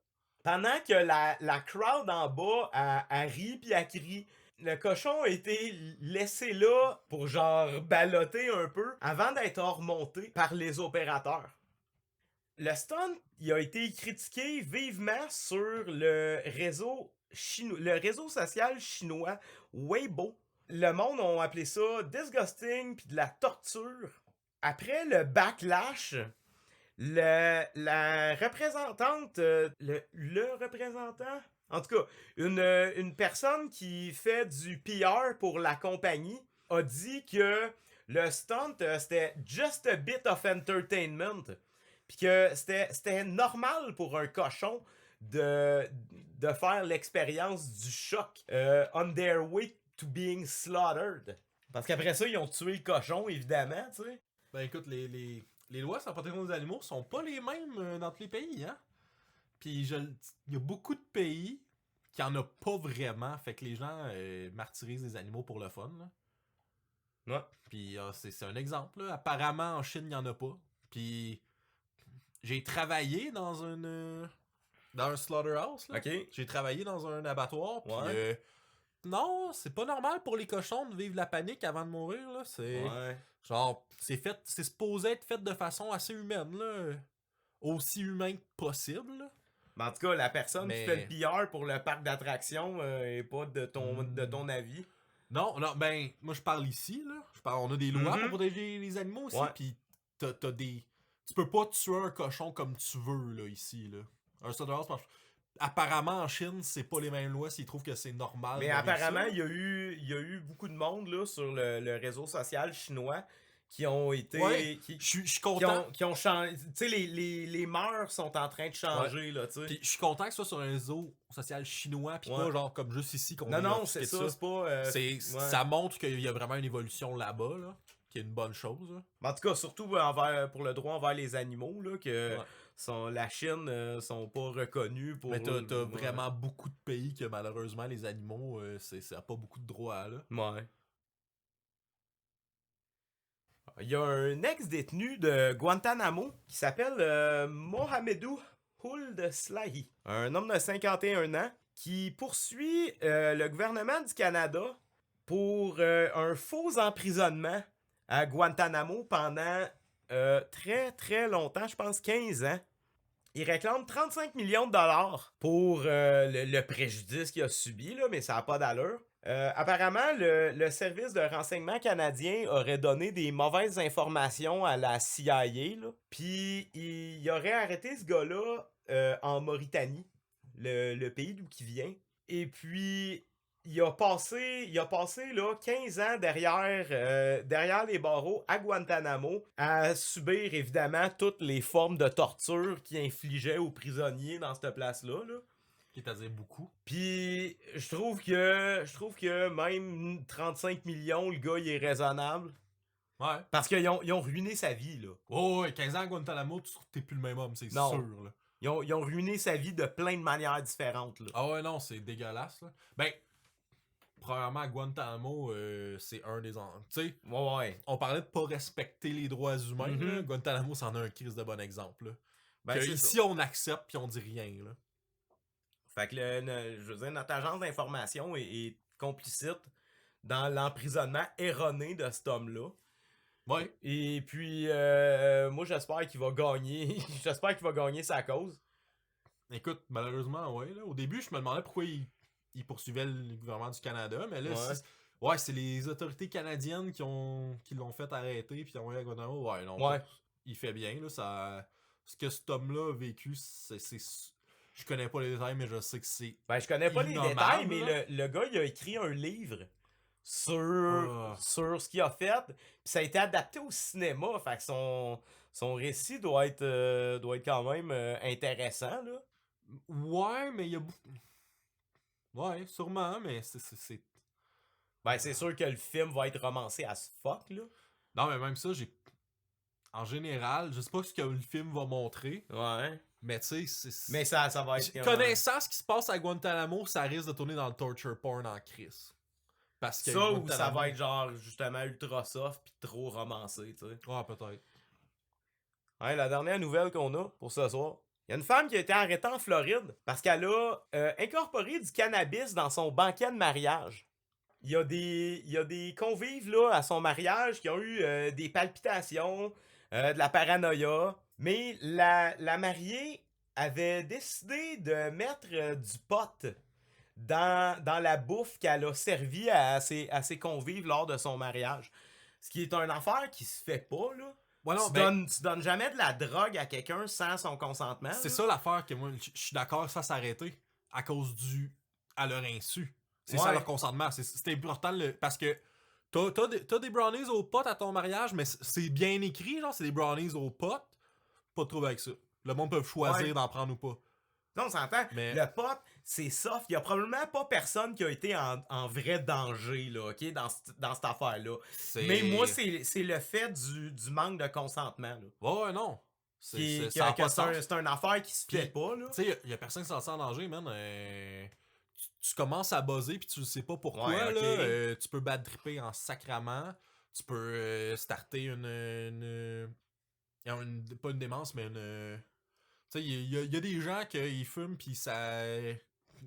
Pendant que la crowd en bas, elle rit pis elle crie. Le cochon a été laissé là pour genre balloter un peu avant d'être remonté par les opérateurs. Le stunt, il a été critiqué vivement sur le réseau social chinois Weibo. Le monde a appelé ça disgusting puis de la torture. Après le backlash, la représentante, le représentant, en tout cas, une personne qui fait du PR pour la compagnie a dit que le stunt, c'était just a bit of entertainment. Puis que c'était normal pour un cochon de faire l'expérience du choc on their way to being slaughtered. Parce qu'après ça, ils ont tué le cochon, évidemment, tu sais. Ben écoute, les lois sur la protection des animaux sont pas les mêmes dans tous les pays, hein. Puis il y a beaucoup de pays qui en a pas vraiment, fait que les gens martyrisent les animaux pour le fun, là. Ouais. Puis c'est un exemple, là. Apparemment, en Chine, il y en a pas. Puis j'ai travaillé dans un slaughterhouse, là. Ok. J'ai travaillé dans un abattoir, puis Ouais. non, c'est pas normal pour les cochons de vivre la panique avant de mourir, là. C'est Ouais. genre, c'est supposé être fait de façon assez humaine, là. Aussi humain que possible, là. Mais en tout cas, la personne qui Mais- fait le PR pour le parc d'attractions est pas de ton avis. Non, ben, moi je parle ici, là. On a des lois Mhm. pour protéger les animaux aussi, Ouais. pis t'as des... Tu peux pas tuer un cochon comme tu veux, là, ici, là. Un slaughterhouse, apparemment, en Chine, c'est pas les mêmes lois s'ils trouvent que c'est normal. Mais de vivre apparemment, ça. il y a eu beaucoup de monde là, sur le réseau social chinois qui ont été. Ouais, je suis content. Qui ont changé. Tu sais, les mœurs sont en train de changer, là, tu sais. Puis je suis content que ce soit sur un réseau social chinois, puis Ouais. pas genre comme juste ici qu'on Non, est non, offusqué c'est de ça, c'est pas. Ouais. Ça montre qu'il y a vraiment une évolution là-bas, là, qui est une bonne chose. Là. Mais en tout cas, surtout pour le droit envers les animaux, là, que la Chine sont pas reconnus pour. Mais t'as ouais. vraiment beaucoup de pays que malheureusement les animaux, ça a pas beaucoup de droits, là. Ouais. Il y a un ex-détenu de Guantanamo qui s'appelle Mohamedou Ould Slahi, un homme de 51 ans qui poursuit le gouvernement du Canada pour un faux emprisonnement à Guantanamo pendant très très longtemps, je pense 15 ans. Il réclame 35 millions de dollars pour le préjudice qu'il a subi, là, mais ça n'a pas d'allure. Apparemment, le service de renseignement canadien aurait donné des mauvaises informations à la CIA, là. Puis il aurait arrêté ce gars-là en Mauritanie, le pays d'où il vient. Et puis il a passé là, 15 ans derrière les barreaux à Guantanamo à subir évidemment toutes les formes de torture qu'il infligeait aux prisonniers dans cette place-là. Là. C'est-à-dire beaucoup. Puis je trouve que même 35 millions, le gars il est raisonnable. Ouais. Parce qu'ils ont ruiné sa vie, là. Oh, ouais, 15 ans à Guantanamo, t'es plus le même homme, c'est sûr, là. Ils ont ruiné sa vie de plein de manières différentes, là. Ah ouais, non, c'est dégueulasse, là. Ben, premièrement, à Guantanamo, c'est un des... Tu sais, Ouais. on parlait de pas respecter les droits humains, Mhm. là. Guantanamo, c'en a un crise de bon exemple, là. Ben, Que c'est ici, ça. on accepte puis on dit rien, là. Fait que, je veux dire, notre agence d'information est complicite dans l'emprisonnement erroné de cet homme-là. Ouais. Et puis, moi, j'espère qu'il va gagner. J'espère qu'il va gagner sa cause. Écoute, malheureusement, ouais, là. Au début, je me demandais pourquoi il poursuivait le gouvernement du Canada, mais là, c'est les autorités canadiennes qui l'ont fait arrêter puis qui ont envoyé à Guantanamo. Ouais, non. Ouais. Il fait bien, là. Ce que cet homme-là a vécu, je connais pas les détails, mais je sais que c'est. Ben, je connais pas les innommable, détails, mais là. le gars, il a écrit un livre sur ce qu'il a fait. Puis ça a été adapté au cinéma. Fait que son récit doit être quand même intéressant, là. Ouais, mais il y a beaucoup. Ouais, sûrement, mais c'est. Ben, c'est sûr que le film va être romancé as fuck, là. Non, mais même ça, En général, je sais pas ce que le film va montrer. Ouais. Mais tu sais, Mais ça va être... connaissant ce qui se passe à Guantanamo, ça risque de tourner dans le torture porn en crise. Parce que ça, ou ça va être genre, justement, ultra soft pis trop romancé, tu sais. Ouais, peut-être. Ouais, la dernière nouvelle qu'on a pour ce soir. Il y a une femme qui a été arrêtée en Floride parce qu'elle a incorporé du cannabis dans son banquet de mariage. Il y a des convives là, à son mariage qui ont eu des palpitations, de la paranoïa. Mais la mariée avait décidé de mettre du pot dans la bouffe qu'elle a servi à ses convives lors de son mariage. Ce qui est une affaire qui se fait pas, là. Ouais, non, Tu donnes jamais de la drogue à quelqu'un sans son consentement. C'est là. ça l'affaire que moi, je suis d'accord que ça s'arrêter à cause à leur insu. C'est Ouais. ça leur consentement. C'est important parce que t'as des brownies aux potes à ton mariage, mais c'est bien écrit, genre, c'est des brownies aux potes. Pas de trouble avec ça. Le monde peut choisir d'en prendre ou pas. Non, on s'entend. Mais- Le pot, c'est soft. Il y a probablement pas personne qui a été en vrai danger, là, OK, dans cette affaire-là. Mais moi, c'est le fait du manque de consentement, là. Ouais, non. Ça a pas de sens. c'est une affaire qui se fait pas, là. Tu sais, y a personne qui s'en sent en danger, man. Tu commences à buzzer puis tu sais pas pourquoi, Ouais, ok. là. Tu peux bad tripper en sacrament. Tu peux starter pas une démence, mais une... Tu sais, il y a des gens qui fument puis ça...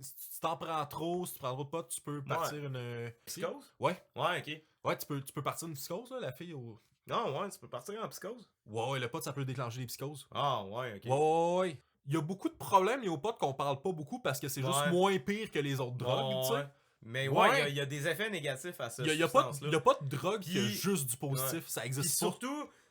Si tu t'en prends trop, si tu prends trop de potes, tu peux partir une... Psychose? Ouais. Ouais, OK. Ouais, tu peux partir une psychose, là, la fille au... Non, ouais, tu peux partir en psychose. Ouais, le pote, ça peut déclencher des psychoses. Ah, ouais, OK. Ouais. Il y a beaucoup de problèmes liés aux potes qu'on parle pas beaucoup parce que c'est juste moins pire que les autres drogues, tu sais. Mais Ouais. il y a des effets négatifs à ça. Il y a pas de drogue qui a Puis- juste du positif, ça Puis existe pas.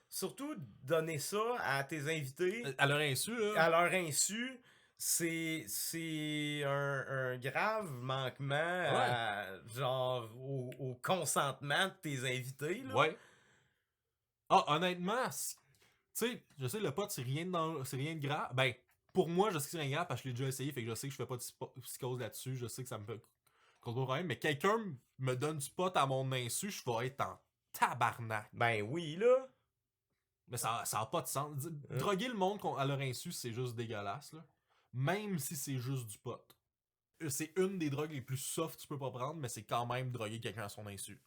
surtout, donner ça à tes invités À leur insu, là. à leur insu, c'est un grave manquement genre au consentement de tes invités. Là. Ouais. Ah, honnêtement, tu sais, je sais, le pote, c'est rien de grave. Ben, pour moi, je sais que c'est rien de grave parce que je l'ai déjà essayé, fait que je sais que je fais pas de psychose là-dessus, je sais que ça me fait cause de problème, mais quelqu'un me donne du pot à mon insu, je vais être en tabarnak. Ben oui, là. Mais ça a pas de sens. Droguer le monde à leur insu, c'est juste dégueulasse, là. Même si c'est juste du pot. C'est une des drogues les plus soft que tu peux pas prendre, mais c'est quand même droguer quelqu'un à son insu.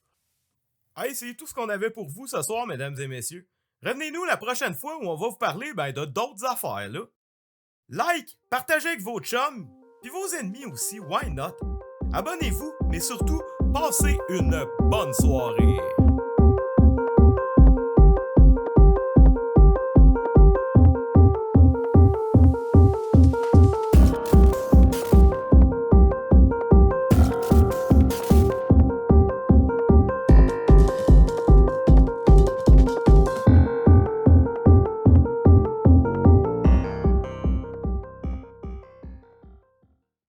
Hey, c'est tout ce qu'on avait pour vous ce soir, mesdames et messieurs. Revenez-nous la prochaine fois où on va vous parler de d'autres affaires, là. Like, partagez avec vos chums, puis vos ennemis aussi, why not? Abonnez-vous, mais surtout, passez une bonne soirée.